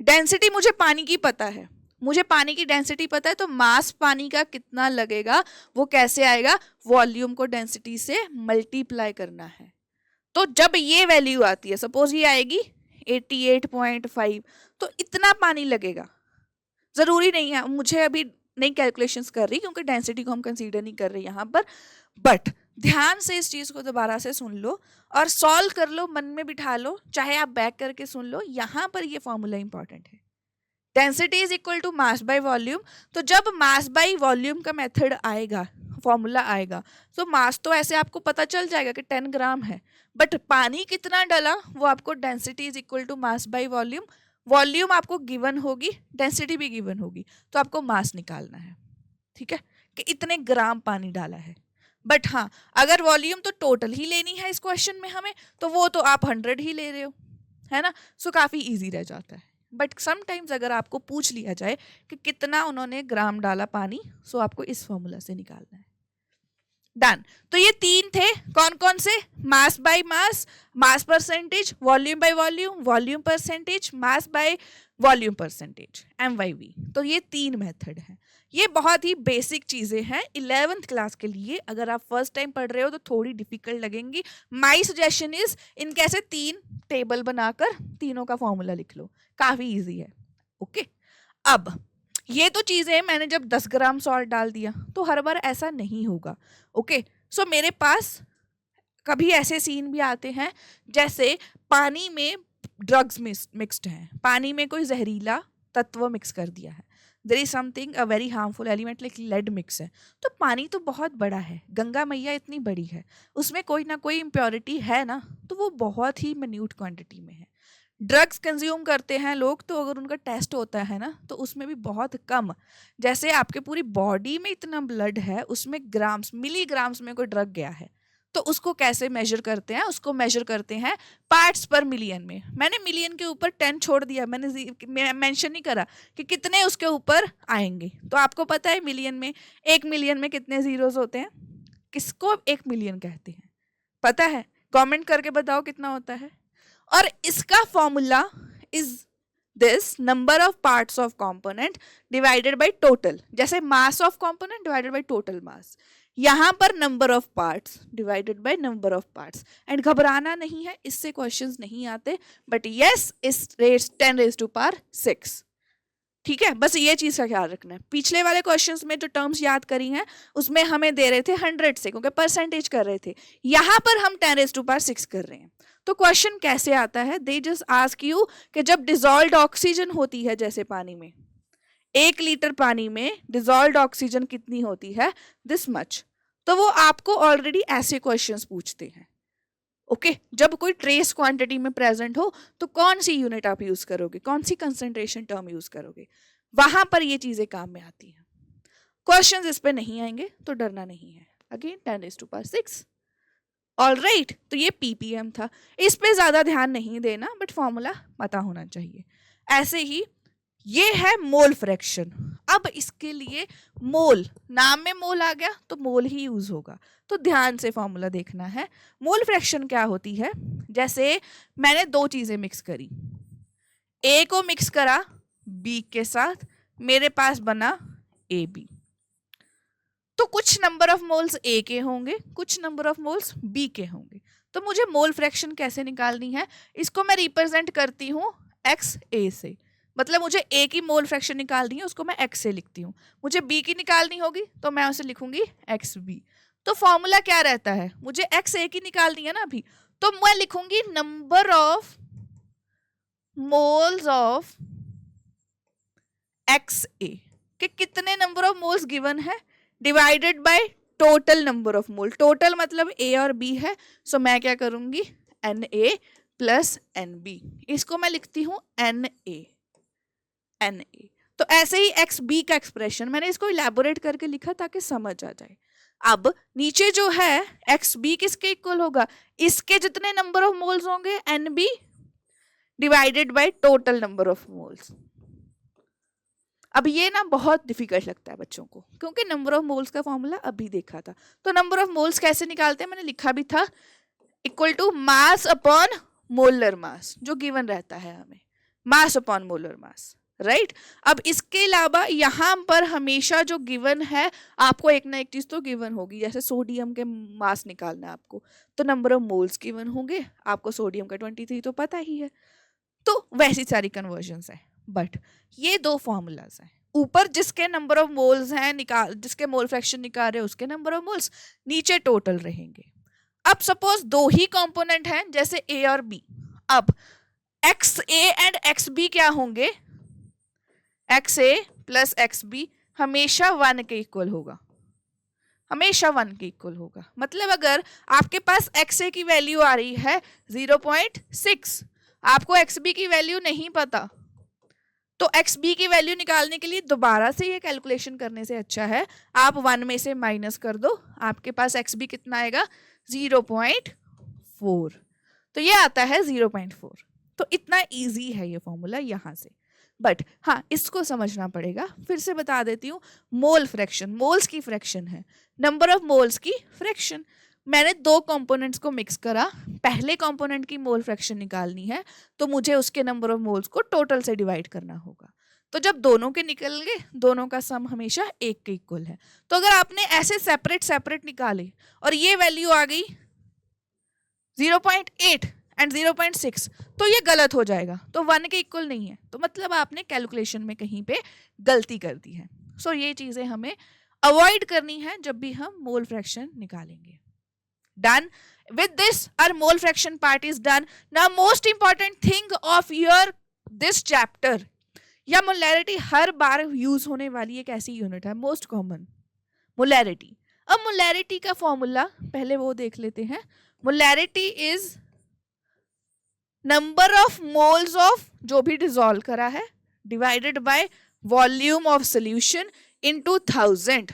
डेंसिटी मुझे पानी की पता है, मुझे पानी की डेंसिटी पता है, तो मास पानी का कितना लगेगा वो कैसे आएगा, वॉल्यूम को डेंसिटी से मल्टीप्लाई करना है। तो जब ये वैल्यू आती है, सपोज ये आएगी 88.5, तो इतना पानी लगेगा। जरूरी नहीं है, मुझे अभी नहीं कैलकुलेशंस कर रही क्योंकि डेंसिटी को हम कंसीडर नहीं कर रहे यहाँ पर, बट ध्यान से इस चीज को दोबारा से सुन लो और सॉल्व कर लो, मन में बिठा लो, चाहे आप बैक करके सुन लो, यहाँ पर ये फॉर्मूला इंपॉर्टेंट है, density is equal to mass by volume. तो जब मास बाय वॉल्यूम का मेथड आएगा, फॉर्मूला आएगा, तो मास तो ऐसे आपको पता चल जाएगा कि 10 ग्राम है, बट पानी कितना डाला वो आपको density is equal to mass by volume, volume आपको गिवन होगी, डेंसिटी भी गिवन होगी, तो आपको मास निकालना है, ठीक है, कि इतने ग्राम पानी डाला है। बट हाँ, अगर वॉल्यूम तो टोटल ही लेनी है इस क्वेश्चन में हमें, तो वो तो आप 100 ही ले रहे हो, है ना, सो काफ़ी इजी रह जाता है। बट समटाइम्स अगर आपको पूछ लिया जाए कि कितना उन्होंने ग्राम डाला पानी, सो आपको इस फॉर्मूला से निकालना है। डन। तो ये तीन थे, कौन कौन से, mass by mass, mass percentage, volume by volume, volume percentage, mass by volume percentage, MYV। तो ये तीन मेथड हैं। ये बहुत ही बेसिक चीज़ें हैं 11th क्लास के लिए। अगर आप फर्स्ट टाइम पढ़ रहे हो तो थोड़ी डिफिकल्ट लगेंगी। माई सजेशन इज इनके ऐसे 3 टेबल बनाकर तीनों का फॉर्मूला लिख लो, काफ़ी ईजी है। ओके, अब ये तो चीज़ें मैंने जब 10 ग्राम सॉल्ट डाल दिया तो हर बार ऐसा नहीं होगा। ओके, सो मेरे पास कभी ऐसे सीन भी आते हैं जैसे पानी में ड्रग्स मिक्स्ड हैं, पानी में कोई जहरीला तत्व मिक्स कर दिया है, there is something a very harmful element like lead mix है, तो पानी तो बहुत बड़ा है, गंगा मैया इतनी बड़ी है, उसमें कोई ना कोई इम्प्योरिटी है ना, तो वो बहुत ही मिन्यूट क्वांटिटी में है। ड्रग्स कंज्यूम करते हैं लोग, तो अगर उनका टेस्ट होता है ना, तो उसमें भी बहुत कम, जैसे आपके पूरी बॉडी में इतना ब्लड है, उसमें ग्राम्स मिलीग्राम्स में कोई ड्रग गया है, तो उसको कैसे मेजर करते हैं, उसको मेजर करते हैं पार्ट्स पर मिलियन में। मैंने मिलियन के ऊपर 10 छोड़ दिया, मैंने मेंशन नहीं करा कि कितने उसके ऊपर आएंगे। तो आपको पता है मिलियन में, 1 मिलियन में कितने जीरोस होते हैं, किसको 1 मिलियन कहते हैं, पता है? कमेंट करके बताओ कितना होता है। और इसका formula is this, number of parts of component divided by total, जैसे mass of component divided by total mass, यहाँ पर number of parts divided by number of parts. And घबराना नहीं है, इससे क्वेश्चंस नहीं आते, बट यस इस 10⁻⁶, ठीक है, बस ये चीज़ का ख्याल रखना है। पिछले वाले क्वेश्चंस में जो टर्म्स याद करी हैं उसमें हमें दे रहे थे 100 से, क्योंकि परसेंटेज कर रहे थे, यहाँ पर हम 10⁻⁶ कर रहे हैं। तो क्वेश्चन कैसे आता है, दे जस्ट आस्क यू कि जब डिजॉल्व्ड ऑक्सीजन होती है, जैसे पानी में 1 लीटर पानी में डिजॉल्व्ड ऑक्सीजन कितनी होती है, दिस मच, तो वो आपको ऑलरेडी ऐसे क्वेश्चंस पूछते हैं। ओके, जब कोई ट्रेस क्वांटिटी में प्रेजेंट हो तो कौन सी यूनिट आप यूज करोगे, कौन सी कंसंट्रेशन टर्म यूज करोगे, वहां पर ये चीजें काम में आती हैं। क्वेश्चंस इस पे नहीं आएंगे तो डरना नहीं है। अगेन 10⁻⁶, ऑलराइट, तो ये ppm था, इस पे ज्यादा ध्यान नहीं देना, बट फॉर्मूला पता होना चाहिए। ऐसे ही ये है मोल फ्रैक्शन। अब इसके लिए मोल, नाम में मोल आ गया तो मोल ही यूज होगा, तो ध्यान से फॉर्मूला देखना है। मोल फ्रैक्शन क्या होती है, जैसे मैंने 2 चीजें मिक्स करी, ए को मिक्स करा बी के साथ, मेरे पास बना AB, तो कुछ नंबर ऑफ मोल्स ए के होंगे, कुछ नंबर ऑफ मोल्स बी के होंगे, तो मुझे मोल फ्रैक्शन कैसे निकालनी है, इसको मैं रिप्रेजेंट करती हूँ XA से, मतलब मुझे ए की मोल फ्रैक्शन निकालनी है, उसको मैं x से लिखती हूँ, मुझे बी की निकालनी होगी तो मैं उसे लिखूंगी XB। तो फॉर्मूला क्या रहता है, मुझे XA की निकालनी है ना अभी, तो मैं लिखूंगी number of moles of XA, कि कितने नंबर ऑफ मोल्स गिवन है, divided by total number of mole, total मतलब A और B है, सो मैं क्या करूंगी Na प्लस NB, इसको मैं लिखती हूँ Na। तो ऐसे ही XB का एक्सप्रेशन मैंने इसको इलेबोरेट करके लिखा ताकि समझ आ जाए। अब नीचे जो है XB किसके इक्वल होगा, इसके जितने नंबर ऑफ मोल्स होंगे NB divided by total number of moles. अब ये ना बहुत डिफिकल्ट लगता है बच्चों को, क्योंकि नंबर ऑफ मोल्स का फॉर्मूला अभी देखा था। तो नंबर ऑफ मोल्स कैसे निकालते हैं, मैंने लिखा भी था, equal to mass upon molar mass, जो गिवन रहता है हमें, mass upon molar mass, right. अब इसके अलावा यहाँ पर हमेशा जो गिवन है, आपको एक ना एक चीज तो गिवन होगी, जैसे सोडियम के मास निकालना है आपको, तो नंबर ऑफ मोल्स गिवन होंगे, आपको सोडियम का 23 तो पता ही है, तो वैसी सारी कन्वर्जन्स है। बट ये 2 फॉर्मूलाज हैं, ऊपर जिसके नंबर ऑफ मोल्स हैं निकाल, जिसके मोल फ्रैक्शन निकाल रहे हैं उसके नंबर ऑफ मोल्स, नीचे टोटल रहेंगे। अब सपोज 2 ही कंपोनेंट हैं, जैसे A और B, अब XA एंड XB क्या होंगे, XA प्लस XB हमेशा 1 के इक्वल होगा, हमेशा 1 के इक्वल होगा। मतलब अगर आपके पास XA की वैल्यू आ रही है 0.6, आपको XB की वैल्यू नहीं पता, तो XB की वैल्यू निकालने के लिए दोबारा से ये कैलकुलेशन करने से अच्छा है आप 1 में से माइनस कर दो, आपके पास XB कितना आएगा 0.4, तो ये आता है 0.4। तो इतना इजी है ये फॉर्मूला यहाँ से। बट हाँ, इसको समझना पड़ेगा। फिर से बता देती हूँ, मोल फ्रैक्शन, मोल्स की फ्रैक्शन है, नंबर ऑफ मोल्स की फ्रैक्शन। मैंने दो कंपोनेंट्स को मिक्स करा, पहले कंपोनेंट की मोल फ्रैक्शन निकालनी है तो मुझे उसके नंबर ऑफ मोल्स को टोटल से डिवाइड करना होगा। तो जब दोनों के निकल गए, दोनों का सम हमेशा 1 के इक्वल है। तो अगर आपने ऐसे सेपरेट सेपरेट निकाले और ये वैल्यू आ गई 0.8 एंड 0.6, तो ये गलत हो जाएगा, तो 1 के इक्वल नहीं है, तो मतलब आपने कैलकुलेशन में कहीं पे गलती कर दी है। सो ये चीजें हमें अवॉइड करनी है जब भी हम मोल फ्रैक्शन निकालेंगे। Done. With this, our mole fraction part is done. Now, most important thing of your this chapter, या मोलैरिटी हर बार यूज होने वाली एक ऐसी यूनिट है, मोस्ट कॉमन मोलैरिटी। अब मोलैरिटी का फॉर्मूला पहले वो देख लेते हैं। Molarity is number of moles of जो भी डिसॉल्व करा है divided by volume of solution into 1000,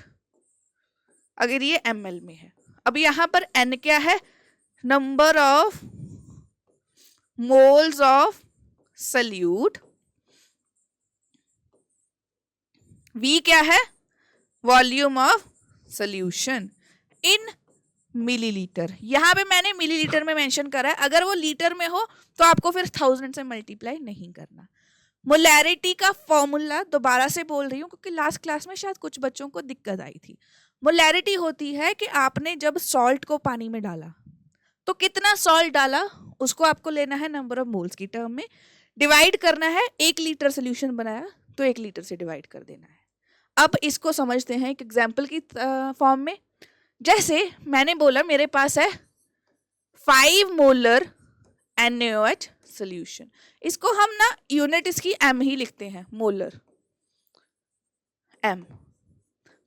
अगर ये ml में है। अब यहां पर n क्या है, number of moles of solute, v क्या है, volume of solution in millilitre. यहां पे मैंने मिलीलीटर में मेंशन करा है, अगर वो लीटर में हो तो आपको फिर 1000 से मल्टीप्लाई नहीं करना। मोलैरिटी का फॉर्मूला दोबारा से बोल रही हूँ क्योंकि लास्ट क्लास में शायद कुछ बच्चों को दिक्कत आई थी। मोलैरिटी होती है कि आपने जब सॉल्ट को पानी में डाला तो कितना सॉल्ट डाला उसको आपको लेना है नंबर ऑफ मोल्स की टर्म में, डिवाइड करना है। 1 लीटर सोल्यूशन बनाया तो 1 लीटर से डिवाइड कर देना है। अब इसको समझते हैं एक एग्जाम्पल की फॉर्म में। जैसे मैंने बोला मेरे पास है 5 मोलर NaOH सोल्यूशन, इसको हम ना यूनिट इसकी m ही लिखते हैं, मोलर m,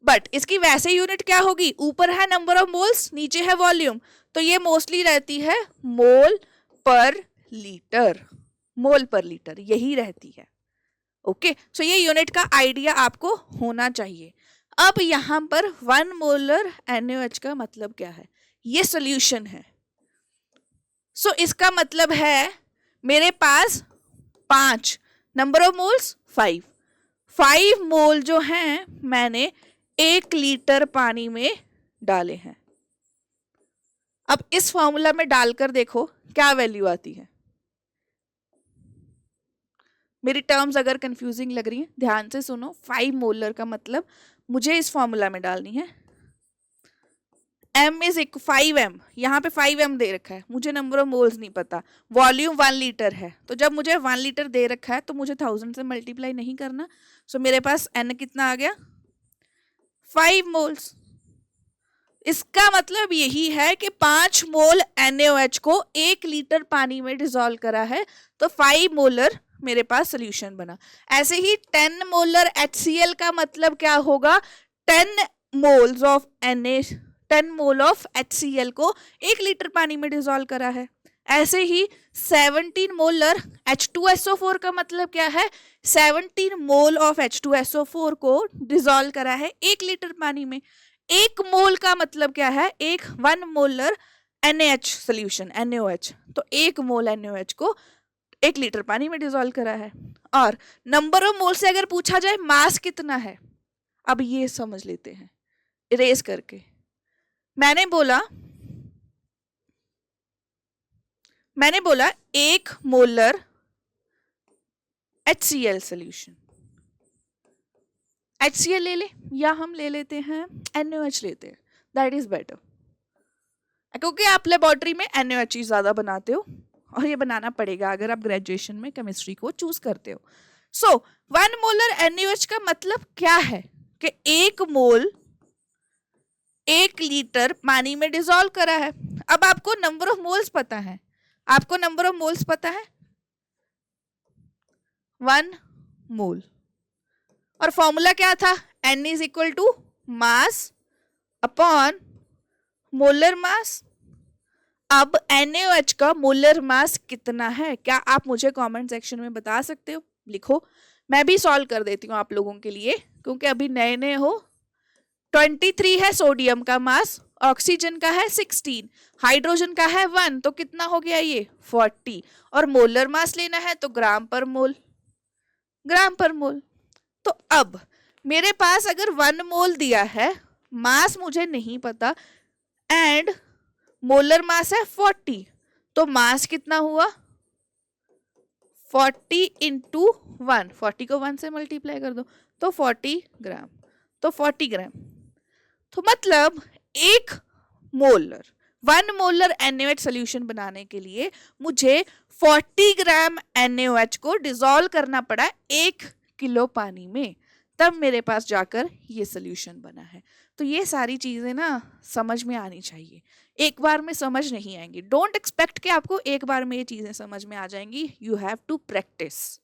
बट इसकी वैसे यूनिट क्या होगी, ऊपर है नंबर ऑफ मोल्स, नीचे है वॉल्यूम, तो ये मोस्टली रहती है मोल पर लीटर, मोल पर लीटर यही रहती है। ओके, सो ये यूनिट का आइडिया आपको होना चाहिए। अब यहाँ पर 1 मोलर NaOH का मतलब क्या है, ये सोल्यूशन है। सो इसका मतलब है मेरे पास 5, नंबर ऑफ मोल्स 5 मोल जो हैं मैंने 1 लीटर पानी में डाले हैं। अब इस फॉर्मूला में डालकर देखो क्या वैल्यू आती है। मेरी टर्म्स अगर कंफ्यूजिंग लग रही हैं ध्यान से सुनो। 5 मोलर का मतलब मुझे इस फॉर्मूला में डालनी है, m इज 5m, यहाँ पे 5m दे रखा है, मुझे नंबर ऑफ मोल्स नहीं पता, वॉल्यूम 1 लीटर है, तो जब मुझे 1 लीटर दे रखा है तो मुझे 1000 से मल्टीप्लाई नहीं करना। सो मेरे पास n कितना आ गया, 5 मोल्स। इसका मतलब यही है कि 5 मोल NaOH को 1 लीटर पानी में डिसॉल्व करा है तो 5 मोलर मेरे पास सोल्यूशन बना। ऐसे ही 10 मोलर HCl का मतलब क्या होगा, 10 moles of Na, 10 mole of HCl को 1 लीटर पानी में डिसॉल्व करा है। ऐसे ही 17 मोलर H2SO4 का मतलब क्या है, 17 मोल ऑफ H2SO4 को डिसॉल्व करा है 1 लीटर पानी में। 1 मोल का मतलब क्या है, 1 मोलर NaH सोल्यूशन NaOH, तो 1 मोल NaOH को 1 लीटर पानी में डिसॉल्व करा है। और नंबर ऑफ मोल से अगर पूछा जाए मास कितना है, अब ये समझ लेते हैं इरेज करके। मैंने बोला 1 मोलर HCl सोल्यूशन, HCl ले ले या हम ले लेते हैं NaOH लेते हैं, दैट इज बेटर, क्योंकि आप लेबोरेटरी में NaOH ही ज्यादा बनाते हो और ये बनाना पड़ेगा अगर आप ग्रेजुएशन में केमिस्ट्री को चूज करते हो। सो 1 मोलर NaOH का मतलब क्या है कि 1 मोल 1 लीटर पानी में डिसॉल्व करा है। अब आपको नंबर ऑफ मोल्स पता है, आपको नंबर ऑफ मोल्स पता है 1 मोल, और फॉर्मूला क्या था, N is equal to mass upon molar mass. अब NaOH का मोलर मास कितना है, क्या आप मुझे कमेंट सेक्शन में बता सकते हो? लिखो, मैं भी सॉल्व कर देती हूँ आप लोगों के लिए, क्योंकि अभी नए नए हो। 23 है सोडियम का मास, ऑक्सीजन का है 16, हाइड्रोजन का है 1, तो कितना हो गया ये 40, और मोलर मास लेना है तो ग्राम पर मोल, ग्राम पर मोल। तो अब मेरे पास अगर 1 मोल दिया है, मास मुझे नहीं पता, एंड मोलर मास है 40, तो मास कितना हुआ 40 इंटू 1, 40 को 1 से मल्टीप्लाई कर दो तो 40 ग्राम, तो 40 ग्राम। तो मतलब 1 मोलर NaOH सोल्यूशन बनाने के लिए मुझे 40 ग्राम NaOH को डिसॉल्व करना पड़ा 1 किलो पानी में, तब मेरे पास जाकर ये सोल्यूशन बना है। तो ये सारी चीज़ें ना समझ में आनी चाहिए, एक बार में समझ नहीं आएंगी। डोंट एक्सपेक्ट कि आपको एक बार में ये चीज़ें समझ में आ जाएंगी, you have to practise.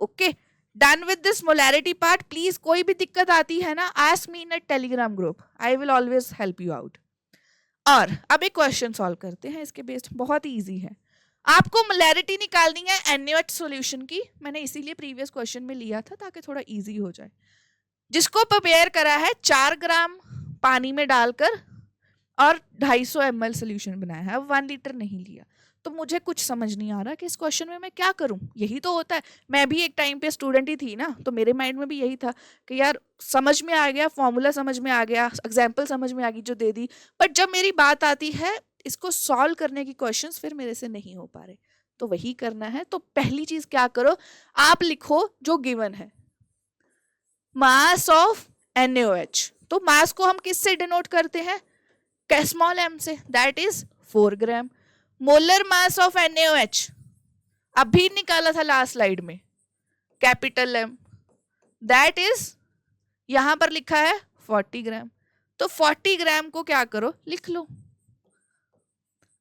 Okay, done with this molarity part. Please कोई भी दिक्कत आती है ना, ask me in a Telegram group, I will always help you out. और अब एक क्वेश्चन सॉल्व करते हैं इसके बेस्ड, बहुत इजी है। आपको मोलैरिटी निकालनी है NaOH सॉल्यूशन की, मैंने इसीलिए प्रीवियस क्वेश्चन में लिया था ताकि थोड़ा इजी हो जाए। जिसको प्रिपेयर करा है 4 ग्राम पानी में डालकर और 250 ml सोल्यूशन बनाया है, अब 1 लीटर नहीं लिया। तो मुझे कुछ समझ नहीं आ रहा कि इस क्वेश्चन में मैं क्या करूं, यही तो होता है। मैं भी एक टाइम पे स्टूडेंट ही थी ना, तो मेरे माइंड में भी यही था कि यार समझ में आ गया, फॉर्मूला समझ में आ गया, एग्जाम्पल समझ में आ गई जो दे दी, बट जब मेरी बात आती है इसको सॉल्व करने की क्वेश्चंस, फिर मेरे से नहीं हो पा रहे। तो वही करना है। तो पहली चीज क्या करो, आप लिखो जो गिवन है, मास ऑफ NaOH। तो मास को हम किससे डिनोट करते हैं, स्मॉल m से, that is 4 gram. Molar mass of NaOH अभी निकाला था लास्ट स्लाइड में, कैपिटल M, दैट इज यहां पर लिखा है 40 ग्राम। तो 40 ग्राम को क्या करो, लिख लो।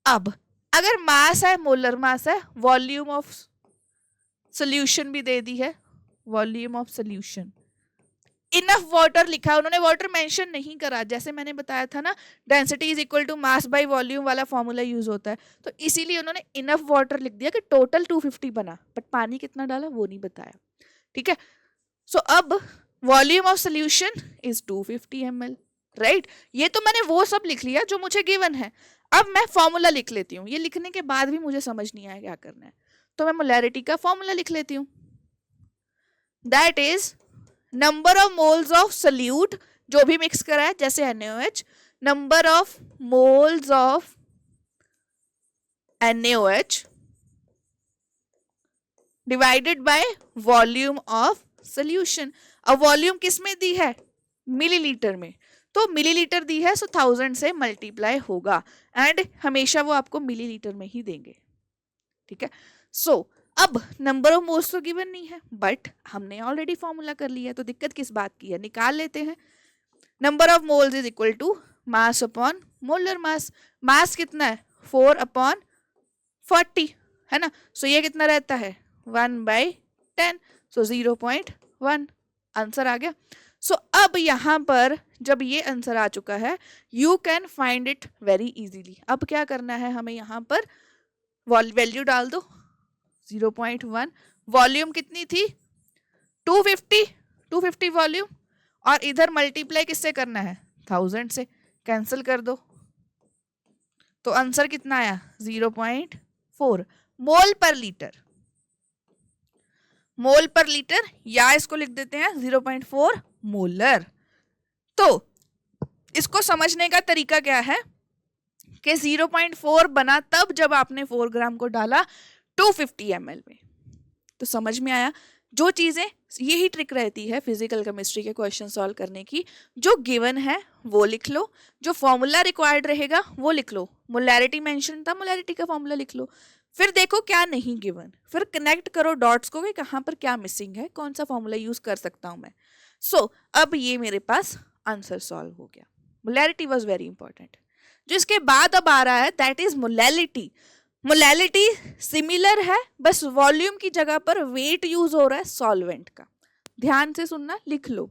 अब अगर मास है, मोलर मास है, वॉल्यूम ऑफ सोल्यूशन भी दे दी है, volume of solution, enough water लिखा है, उन्होंने वाटर मेंशन नहीं करा, जैसे मैंने बताया था ना density is equal to mass by volume वाला फॉर्मूला यूज होता है, तो इसीलिए उन्होंने इनफ वाटर लिख दिया कि टोटल 250 बना, बट पानी कितना डाला वो नहीं बताया। ठीक है, सो अब volume of solution is 250 ml, right. ये तो मैंने वो सब लिख लिया जो मुझे गिवन है। अब मैं फॉर्मूला लिख लेती हूँ, ये लिखने के बाद भी मुझे समझ नहीं आया क्या करना है, तो मैं मोलैरिटी का फॉर्मूला लिख लेती हूँ, that is number of moles of solute जो भी मिक्स करा है, जैसे NaOH, number of moles of NaOH divided by volume of solution. अब वॉल्यूम किस में दी है, मिलीलीटर में, तो मिलीलीटर दी है, सो 1000 से मल्टीप्लाई होगा, एंड हमेशा वो आपको मिलीलीटर में ही देंगे। ठीक है, सो अब नंबर ऑफ मोल्स तो गिवन नहीं है, बट हमने ऑलरेडी फॉर्मूला कर लिया है, तो दिक्कत किस बात की है, निकाल लेते हैं। Number of moles is equal to mass upon molar mass. Mass कितना है 4 अपॉन 40 है ना, सो ये कितना रहता है 1/10, सो 0.1 आंसर आ गया। सो अब यहाँ पर जब ये आंसर आ चुका है, you can find it very easily. अब क्या करना है, हमें यहाँ पर वैल्यू डाल दो 0.1, वॉल्यूम कितनी थी 250 वॉल्यूम, और इधर मल्टीप्लाई किससे करना है 1000 से, कैंसिल कर दो, तो आंसर कितना आया 0.4 मोल पर लीटर। मोल पर लीटर, या इसको लिख देते हैं 0.4 मोलर। तो इसको समझने का तरीका क्या है कि 0.4 बना तब जब आपने 4 ग्राम को डाला 250 ml में। तो समझ में आया, जो चीज़ें, यही ट्रिक रहती है फिजिकल केमिस्ट्री के क्वेश्चन सॉल्व करने की, जो गिवन है वो लिख लो, जो फॉर्मूला रिक्वायर्ड रहेगा वो लिख लो। मोलैरिटी मेंशन था, मोलैरिटी का फॉर्मूला लिख लो, फिर देखो क्या नहीं गिवन, फिर कनेक्ट करो डॉट्स को कि कहाँ पर क्या मिसिंग है, कौन सा फॉर्मूला यूज कर सकता हूँ मैं। सो अब ये मेरे पास आंसर सॉल्व हो गया। Molarity was very important. जो इसके बाद अब आ रहा है that is molality. Molality similar है, बस वॉल्यूम की जगह पर वेट यूज हो रहा है सॉल्वेंट का। ध्यान से सुनना, लिख लो,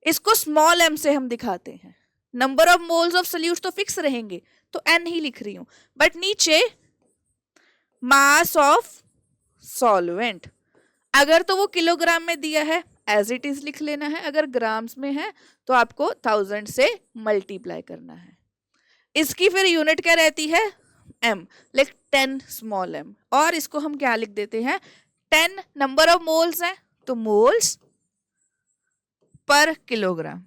इसको स्मॉल m से हम दिखाते हैं, number of moles of solute तो फिक्स रहेंगे, तो n ही लिख रही हूं, बट नीचे मास ऑफ सॉल्वेंट, अगर तो वो किलोग्राम में दिया है एज इट इज लिख लेना है, अगर ग्राम्स में है तो आपको 1000 से मल्टीप्लाई करना है। इसकी फिर यूनिट क्या रहती है, m, लाइक 10 स्मॉल m, और इसको हम क्या लिख देते हैं, 10 नंबर ऑफ मोल्स है तो moles per kilogram,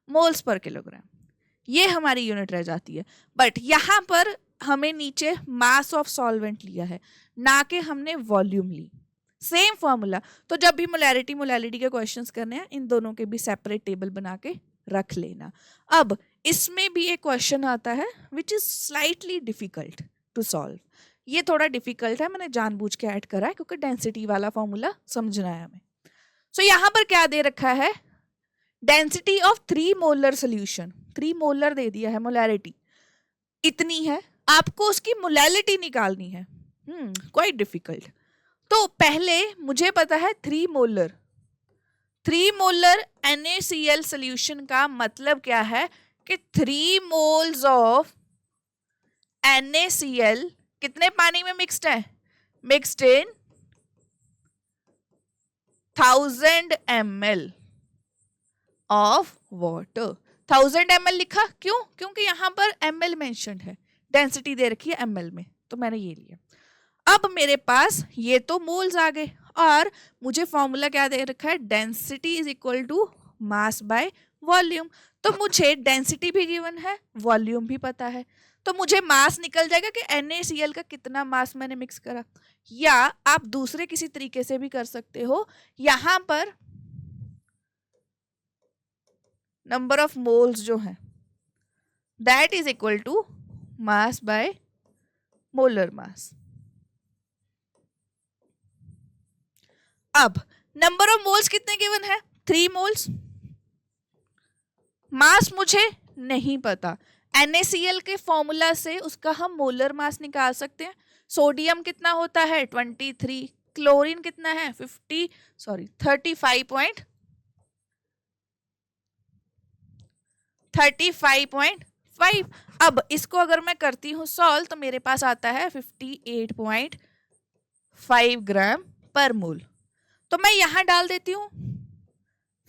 moles per kilogram, ये हमारी यूनिट रह जाती है। बट यहां पर हमें नीचे मास ऑफ सॉल्वेंट लिया है, ना कि हमने वॉल्यूम ली। सेम फॉर्मूला, तो जब भी मोलैरिटी मोलैलिटी के क्वेश्चंस करने हैं, इन दोनों के भी सेपरेट टेबल बना के रख लेना। अब इसमें भी एक क्वेश्चन आता है which is slightly difficult to solve, ये थोड़ा डिफिकल्ट है, मैंने जानबूझ के ऐड करा है क्योंकि डेंसिटी वाला फॉर्मूला समझना है हमें। सो यहाँ पर क्या दे रखा है, density of 3 molar solution, 3 molar दे दिया है, मोलैरिटी इतनी है, आपको उसकी मोलैलिटी निकालनी है, क्वाइट डिफिकल्ट। तो पहले मुझे पता है 3 मोलर NaCl सोल्यूशन का मतलब क्या है कि 3 मोल्स ऑफ NaCl कितने पानी में मिक्स्ड है, mixed in 1000 ml of water. 1000 ml लिखा क्यों, क्योंकि यहां पर ml मेंशन्ड है, डेंसिटी दे रखी है ml में, तो मैंने ये लिया। अब मेरे पास ये तो मोल्स आ गए, और मुझे फॉर्मूला क्या दे रखा है, density is equal to mass by volume, तो मुझे डेंसिटी भी गिवन है, वॉल्यूम भी पता है, तो मुझे मास निकल जाएगा कि NaCl का कितना मास मैंने मिक्स करा। या आप दूसरे किसी तरीके से भी कर सकते हो, यहां पर नंबर ऑफ मोल्स जो है that is equal to mass by molar mass. अब नंबर ऑफ मोल्स कितने गिवन है, 3 मोल्स, मास मुझे नहीं पता, NaCl के फॉर्मूला से उसका हम मोलर मास निकाल सकते हैं। सोडियम कितना होता है 23, क्लोरीन कितना है 35.5। अब इसको अगर मैं करती हूँ सॉल्व तो मेरे पास आता है 58.5 ग्राम पर मोल, तो मैं यहां डाल देती हूँ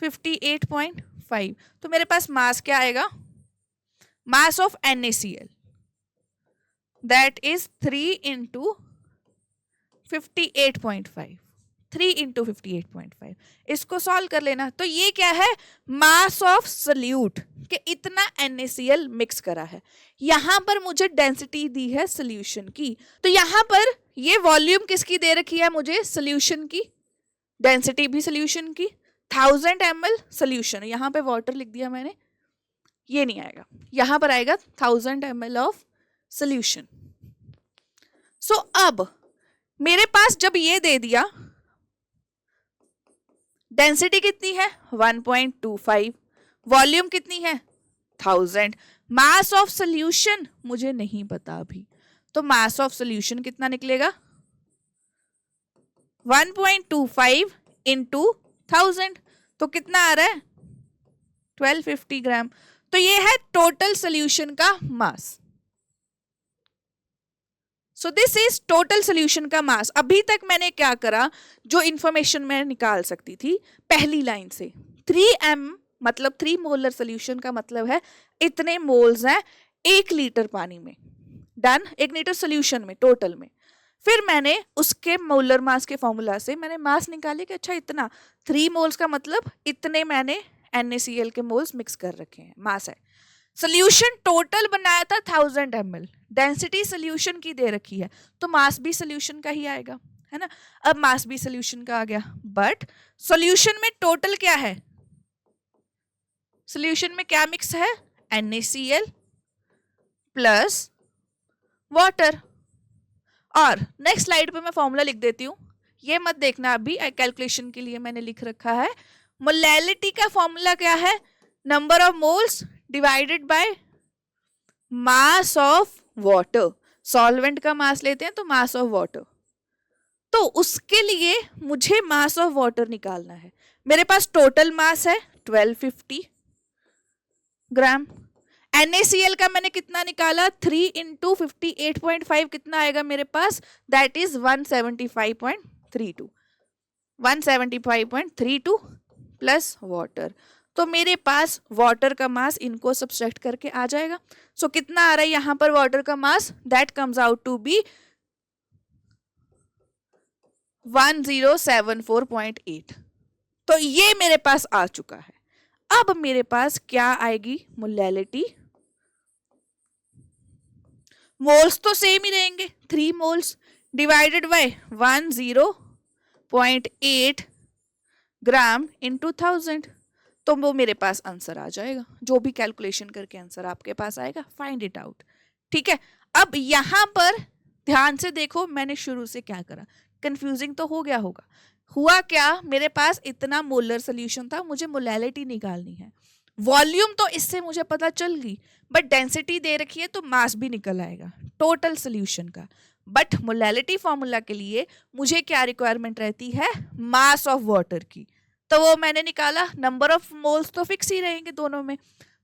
58.5, तो मेरे पास मास क्या आएगा, mass of NaCl that is 3 into 58.5, 3 into 58.5, इसको सॉल्व कर लेना। तो ये क्या है, मास ऑफ सोल्यूट कि इतना NaCl मिक्स करा है। यहां पर मुझे डेंसिटी दी है सोल्यूशन की, तो यहां पर ये वॉल्यूम किसकी दे रखी है मुझे, सोल्यूशन की, डेंसिटी भी सोल्यूशन की, 1000 ml सोल्यूशन, यहां पे वाटर लिख दिया मैंने, ये नहीं आएगा, यहां पर आएगा 1000 ml ऑफ सोल्यूशन। सो अब मेरे पास जब ये दे दिया, डेंसिटी कितनी है 1.25, वॉल्यूम कितनी है 1000, मास ऑफ सोल्यूशन मुझे नहीं पता अभी, तो मास ऑफ सोल्यूशन कितना निकलेगा 1.25 इंटू 1000, तो कितना आ रहा है 1250 ग्राम। तो ये है टोटल सोल्यूशन का mass. So this is total solution का मास। अभी तक मैंने क्या करा, जो इंफॉर्मेशन मैं निकाल सकती थी पहली लाइन से, 3m मतलब 3 मोलर सोल्यूशन का मतलब है इतने मोल्स हैं 1 लीटर पानी में, डन, 1 लीटर सोल्यूशन में टोटल में। फिर मैंने उसके मोलर मास के फॉर्मूला से मैंने मास निकाली कि अच्छा इतना 3 मोल्स का मतलब इतने मैंने NaCl के मोल्स मिक्स कर रखे हैं, मास है। सोल्यूशन टोटल बनाया था 1000 ml, डेंसिटी सोल्यूशन की दे रखी है, तो मास भी सोल्यूशन का ही आएगा, है ना। अब मास भी सोल्यूशन का आ गया, बट सोल्यूशन में टोटल क्या है, सोल्यूशन में क्या मिक्स है NaCl प्लस वाटर। और नेक्स्ट स्लाइड पे मैं फॉर्मूला लिख देती हूँ, ये मत देखना अभी, कैलकुलेशन के लिए मैंने लिख रखा है। मोलैलिटी का फॉर्मूला क्या है, number of moles divided by mass of water, solvent का मास लेते हैं तो मास ऑफ वाटर, तो उसके लिए मुझे मास ऑफ वाटर निकालना है। मेरे पास टोटल मास है 1250, ग्राम। NaCl का मैंने कितना निकाला, 3 इंटू 58.5 कितना आएगा मेरे पास, दैट इज 175.32, 175.32 प्लस वाटर। तो मेरे पास वाटर का मास इनको सब्सट्रैक्ट करके आ जाएगा। सो कितना आ रहा है यहां पर वाटर का mass, that comes out to be 1074.8। तो ये मेरे पास आ चुका है। अब मेरे पास क्या आएगी, मोलैलिटी। मोल्स तो सेम ही रहेंगे, 3 moles divided by 10.8 gram into 1000। तो वो मेरे पास आंसर आ जाएगा, जो भी कैलकुलेशन करके आंसर आपके पास आएगा, फाइंड इट आउट। ठीक है, अब यहां पर ध्यान से देखो, मैंने शुरू से क्या करा, कंफ्यूजिंग तो हो गया होगा। हुआ क्या, मेरे पास इतना मोलर सोल्यूशन था, मुझे मोलैलिटी निकालनी है। वॉल्यूम तो इससे मुझे पता चल गई, बट डेंसिटी दे रखी है तो मास भी निकल आएगा टोटल सोल्यूशन का। बट मोलैलिटी फॉर्मूला के लिए मुझे क्या रिक्वायरमेंट रहती है, मास ऑफ वाटर की। तो वो मैंने निकाला, नंबर ऑफ मोल्स तो फिक्स ही रहेंगे दोनों में।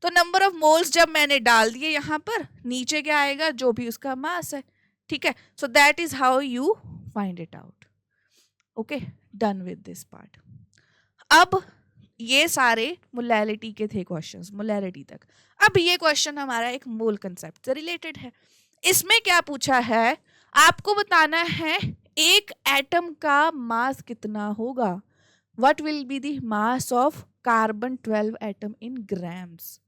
तो नंबर ऑफ मोल्स जब मैंने डाल दिए यहाँ पर, नीचे क्या आएगा, जो भी उसका मास है। ठीक है, so that is how you find it out. Okay, done with this part. अब ये सारे मोलैलिटी के थे क्वेश्चंस, मोलैलिटी तक। अब ये क्वेश्चन हमारा एक मोल कंसेप्ट से रिलेटेड है। इसमें क्या पूछा है, आपको बताना है एक एटम का मास कितना होगा, what will be the mass of carbon 12 atom in grams.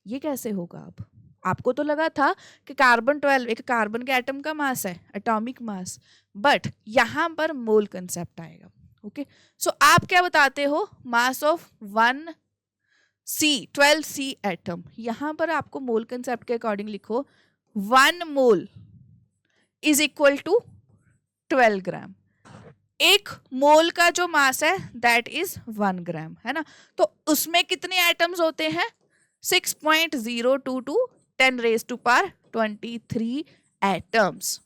ये कैसे होगा। अब आपको तो लगा था कि कार्बन 12 एक कार्बन के एटम का मास है, एटॉमिक मास, बट यहां पर मोल कंसेप्ट आएगा। ओके, सो आप क्या बताते हो, मास ऑफ 12C एटम। यहां पर आपको मोल कंसेप्ट के अकॉर्डिंग लिखो, 1 मोल इज इक्वल टू 12 ग्राम। एक मोल का जो मास है दैट इज 1 ग्राम, है ना। तो उसमें कितने एटम्स होते हैं, 6.022 10⁻23 एटम्स।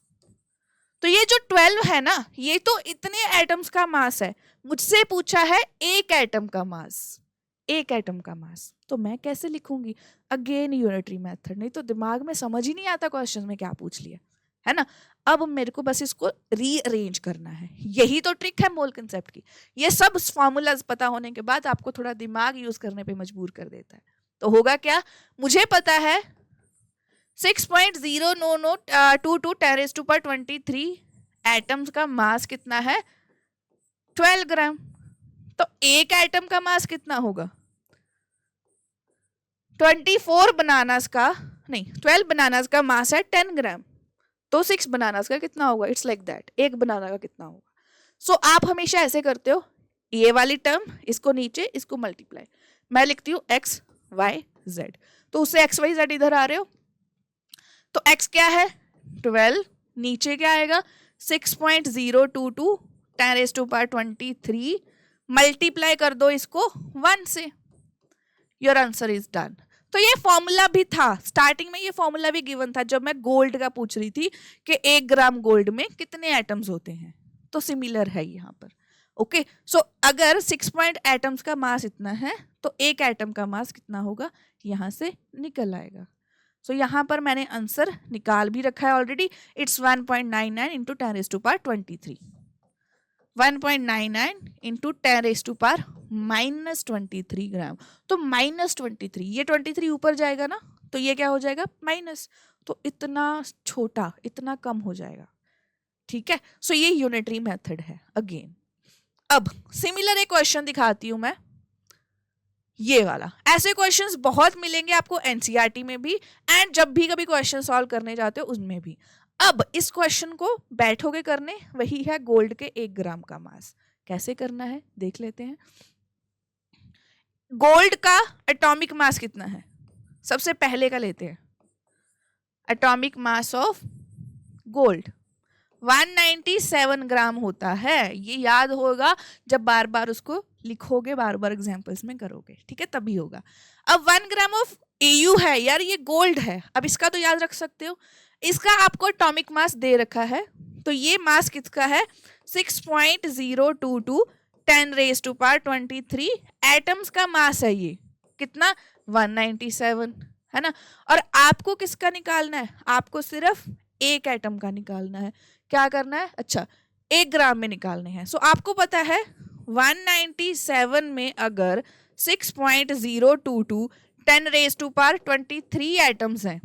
तो ये जो 12 है ना, ये तो इतने एटम्स का मास है। मुझसे पूछा है एक एटम का मास, एक एटम का मास, तो मैं कैसे लिखूंगी, अगेन यूनिटरी मेथड, नहीं तो दिमाग में समझ ही नहीं आता क्वेश्चन में क्या पूछ लिया, है ना। अब मेरे को बस इसको रीअरेंज करना है, यही तो ट्रिक है मोल कंसेप्ट की। ये सब फॉर्मूलाज पता होने के बाद आपको थोड़ा दिमाग यूज करने पे मजबूर कर देता है। तो होगा क्या, मुझे पता है 6.022 10⁻23 एटम्स का मास कितना है, 12 ग्राम। तो एक एटम का मास कितना होगा, 12 बनानास का मास है 10 ग्राम। तो 6 बनानास का कितना होगा, इट्स लाइक दैट, एक बनाना का कितना होगा। सो आप हमेशा ऐसे करते हो, ये वाली टर्म इसको नीचे, इसको मल्टीप्लाई, मैं लिखती हूँ x y z, तो उससे x y z इधर आ रहे हो, तो x क्या है 12, नीचे क्या आएगा 6.022 10⁻23, मल्टीप्लाई कर दो इसको 1 से, योर आंसर इज डन। तो ये फॉर्मूला भी था, स्टार्टिंग में ये फॉर्मूला भी गिवन था जब मैं गोल्ड का पूछ रही थी कि 1 ग्राम गोल्ड में कितने एटम्स होते हैं, तो सिमिलर है यहाँ पर। ओके, सो अगर 6 पॉइंट एटम्स का मास इतना है तो एक एटम का मास कितना होगा, यहाँ से निकल आएगा। सो यहाँ पर मैंने आंसर निकाल भी रखा है ऑलरेडी, इट्स 1.99 इंटू 10⁻23, 1.99 इंटू 10⁻⁻23 ग्राम। तो -23, ये 23 ऊपर जाएगा ना, तो ये क्या हो जाएगा माइनस, तो इतना छोटा, इतना कम हो जाएगा। ठीक है, सो ये यूनिटरी मेथड है अगेन। अब सिमिलर एक क्वेश्चन दिखाती हूं मैं, ये वाला। ऐसे क्वेश्चंस बहुत मिलेंगे आपको एनसीईआरटी में भी, एंड जब भी कभी क्वेश्चन सॉल्व करने जाते हो उसमें भी। अब इस क्वेश्चन को बैठोगे करने, वही है गोल्ड के 1 ग्राम का मास। कैसे करना है देख लेते हैं। गोल्ड का एटॉमिक मास कितना है, सबसे पहले का लेते हैं। एटॉमिक मास ऑफ गोल्ड 197 ग्राम होता है, ये याद होगा जब बार बार उसको लिखोगे, बार बार एग्जाम्पल्स में करोगे, ठीक है, तभी होगा। अब 1 ग्राम ऑफ एयू है यार, ये गोल्ड है, अब इसका तो याद रख सकते हो। इसका आपको एटॉमिक मास दे रखा है, तो ये मास किसका है 6.022 10⁻23 एटम्स का मास है। ये कितना 197, है ना। और आपको किसका निकालना है, आपको सिर्फ एक एटम का निकालना है। क्या करना है, अच्छा 1 ग्राम में निकालने हैं। सो आपको पता है 197 में अगर 6.022 10⁻23 एटम्स हैं।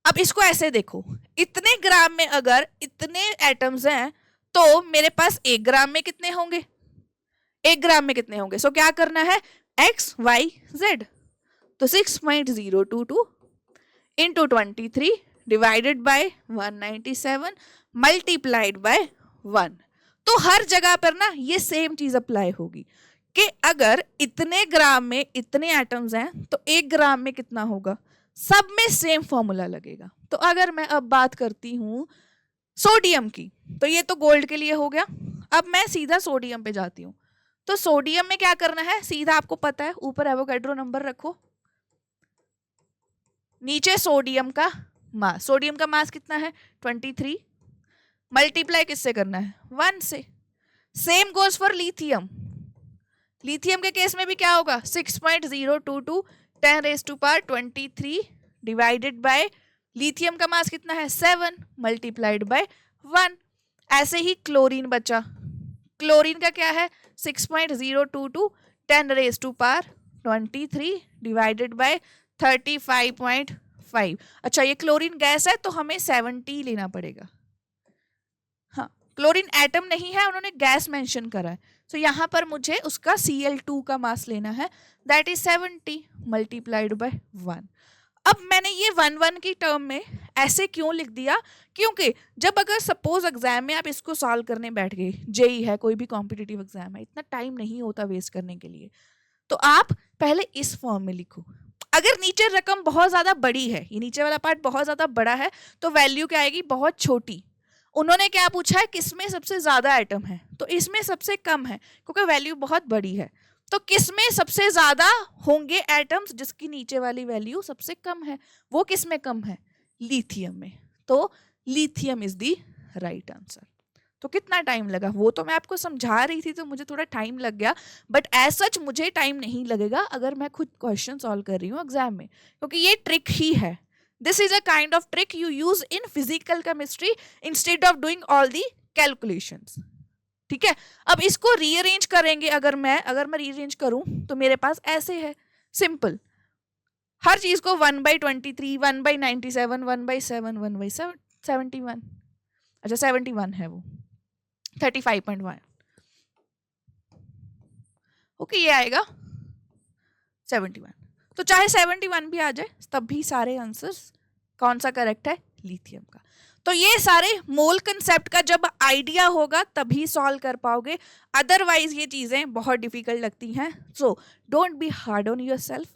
अब इसको ऐसे देखो, इतने ग्राम में अगर इतने एटम्स हैं तो मेरे पास 1 ग्राम में कितने होंगे, 1 ग्राम में कितने होंगे। सो क्या करना है, x y z, तो 6.022 into 23 divided by 197 multiplied by 1। तो हर जगह पर ना ये सेम चीज अप्लाई होगी कि अगर इतने ग्राम में इतने एटम्स हैं तो 1 ग्राम में कितना होगा, सब में सेम फॉर्मूला लगेगा। तो अगर मैं अब बात करती हूँ सोडियम की, तो ये तो गोल्ड के लिए हो गया। अब मैं सीधा सोडियम पे जाती हूँ। तो सोडियम में क्या करना है, सीधा आपको पता है ऊपर एवोगैड्रो नंबर रखो, नीचे सोडियम का मास। सोडियम का मास कितना है 23, मल्टीप्लाई किससे करना है 1 से। Same goes for lithium. Lithium के केस में भी क्या होगा 6.022 10⁻23 डिवाइडेड बाय लिथियम का मास कितना है 7 मल्टीप्लाइड बाय 1। ऐसे ही क्लोरीन बचा, क्लोरीन का क्या है 6.022 10⁻23 डिवाइडेड बाय 35.5। अच्छा ये क्लोरीन गैस है तो हमें 70 लेना पड़ेगा। हाँ क्लोरीन एटम नहीं है, उन्होंने गैस मेंशन करा है। तो यहाँ पर मुझे उसका Cl2 का मास लेना है, दैट इज 70 मल्टीप्लाइड बाय 1। अब मैंने ये 1 की टर्म में ऐसे क्यों लिख दिया, क्योंकि जब अगर सपोज एग्जाम में आप इसको सॉल्व करने बैठ गए, जेई है कोई भी कॉम्पिटिटिव एग्जाम है, इतना टाइम नहीं होता वेस्ट करने के लिए, तो आप पहले इस फॉर्म में लिखो। अगर नीचे रकम बहुत ज्यादा बड़ी है, ये नीचे वाला पार्ट बहुत ज्यादा बड़ा है, तो वैल्यू क्या आएगी बहुत छोटी। उन्होंने क्या पूछा है किसमें सबसे ज्यादा एटम है, तो इसमें सबसे कम है क्योंकि वैल्यू बहुत बड़ी है। तो किसमें सबसे ज्यादा होंगे एटम्स, जिसकी नीचे वाली वैल्यू सबसे कम है, वो किसमें कम है लिथियम में। तो lithium is the right answer. तो कितना टाइम लगा, वो तो मैं आपको समझा रही थी तो मुझे थोड़ा टाइम लग गया, बट एज सच मुझे टाइम नहीं लगेगा अगर मैं खुद क्वेश्चन सॉल्व कर रही हूँ एग्जाम में, क्योंकि ये ट्रिक ही है। This is a kind of trick you use in physical chemistry instead of doing all the calculations. ठीक है, अब इसको रीअरेंज करेंगे। अगर मैं रीअरेंज करूं तो मेरे पास ऐसे है, सिंपल। हर चीज को 1/23, 1/97, 1/7, 1/71। अच्छा 71 है वो, 35.1। ओके ये आएगा 71। तो चाहे 71 भी आ जाए तब भी सारे आंसर्स कौन सा करेक्ट है, लिथियम का। तो ये सारे मोल कंसेप्ट का जब आइडिया होगा तभी सॉल्व कर पाओगे, अदरवाइज ये चीजें बहुत डिफिकल्ट लगती हैं। So don't be hard on yourself,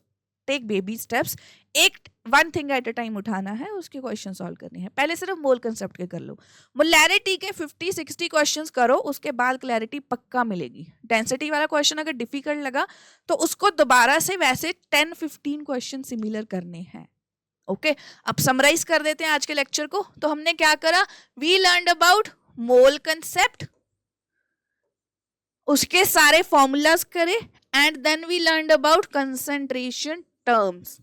take baby steps. एक 1 थिंग एट अ टाइम उठाना है, उसके क्वेश्चन सॉल्व करने हैं। पहले सिर्फ मोल कंसेप्ट के कर लो, मोलैरिटी के 50-60 क्वेश्चंस करो, उसके बाद क्लैरिटी पक्का मिलेगी। डेंसिटी वाला क्वेश्चन अगर डिफिकल्ट लगा तो उसको दोबारा से वैसे 10-15 क्वेश्चन सिमिलर करने हैं। ओके अब समराइज कर देते हैं आज के लेक्चर को। तो हमने क्या करा, we learned about mole concept, उसके सारे फॉर्मूलाज करे, and then we learned about concentration terms.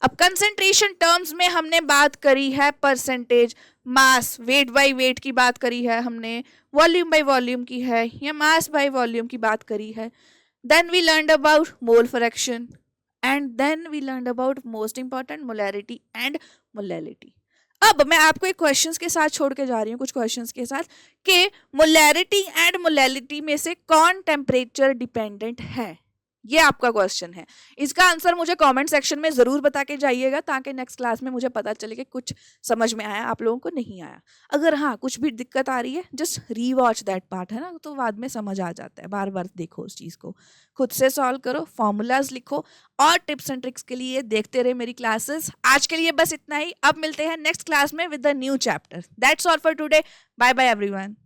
अब कंसंट्रेशन टर्म्स में हमने बात करी है percentage, mass, weight by weight की बात करी है हमने, वॉल्यूम बाय वॉल्यूम की है, या मास बाय वॉल्यूम की बात करी है। Then we learned about mole fraction, and then we learned about most important molarity and molality. अब मैं आपको एक क्वेश्चंस के साथ छोड़ के जा रही हूँ, कुछ क्वेश्चंस के साथ, कि मोलैरिटी एंड मोलैलिटी में से कौन टेम्परेचर डिपेंडेंट है, ये आपका क्वेश्चन है। इसका आंसर मुझे कमेंट सेक्शन में जरूर बता के जाइएगा, ताकि नेक्स्ट क्लास में मुझे पता चले कि कुछ समझ में आया, आप लोगों को नहीं आया। अगर हाँ कुछ भी दिक्कत आ रही है, जस्ट रीवॉच दैट पार्ट, है ना, तो बाद में समझ आ जाता है। बार बार देखो उस चीज को, खुद से सॉल्व करो, फॉर्मूलाज लिखो, और टिप्स एंड ट्रिक्स के लिए देखते रहे मेरी क्लासेस। आज के लिए बस इतना ही, अब मिलते हैं नेक्स्ट क्लास में with the new chapter. That's all for today, bye bye everyone.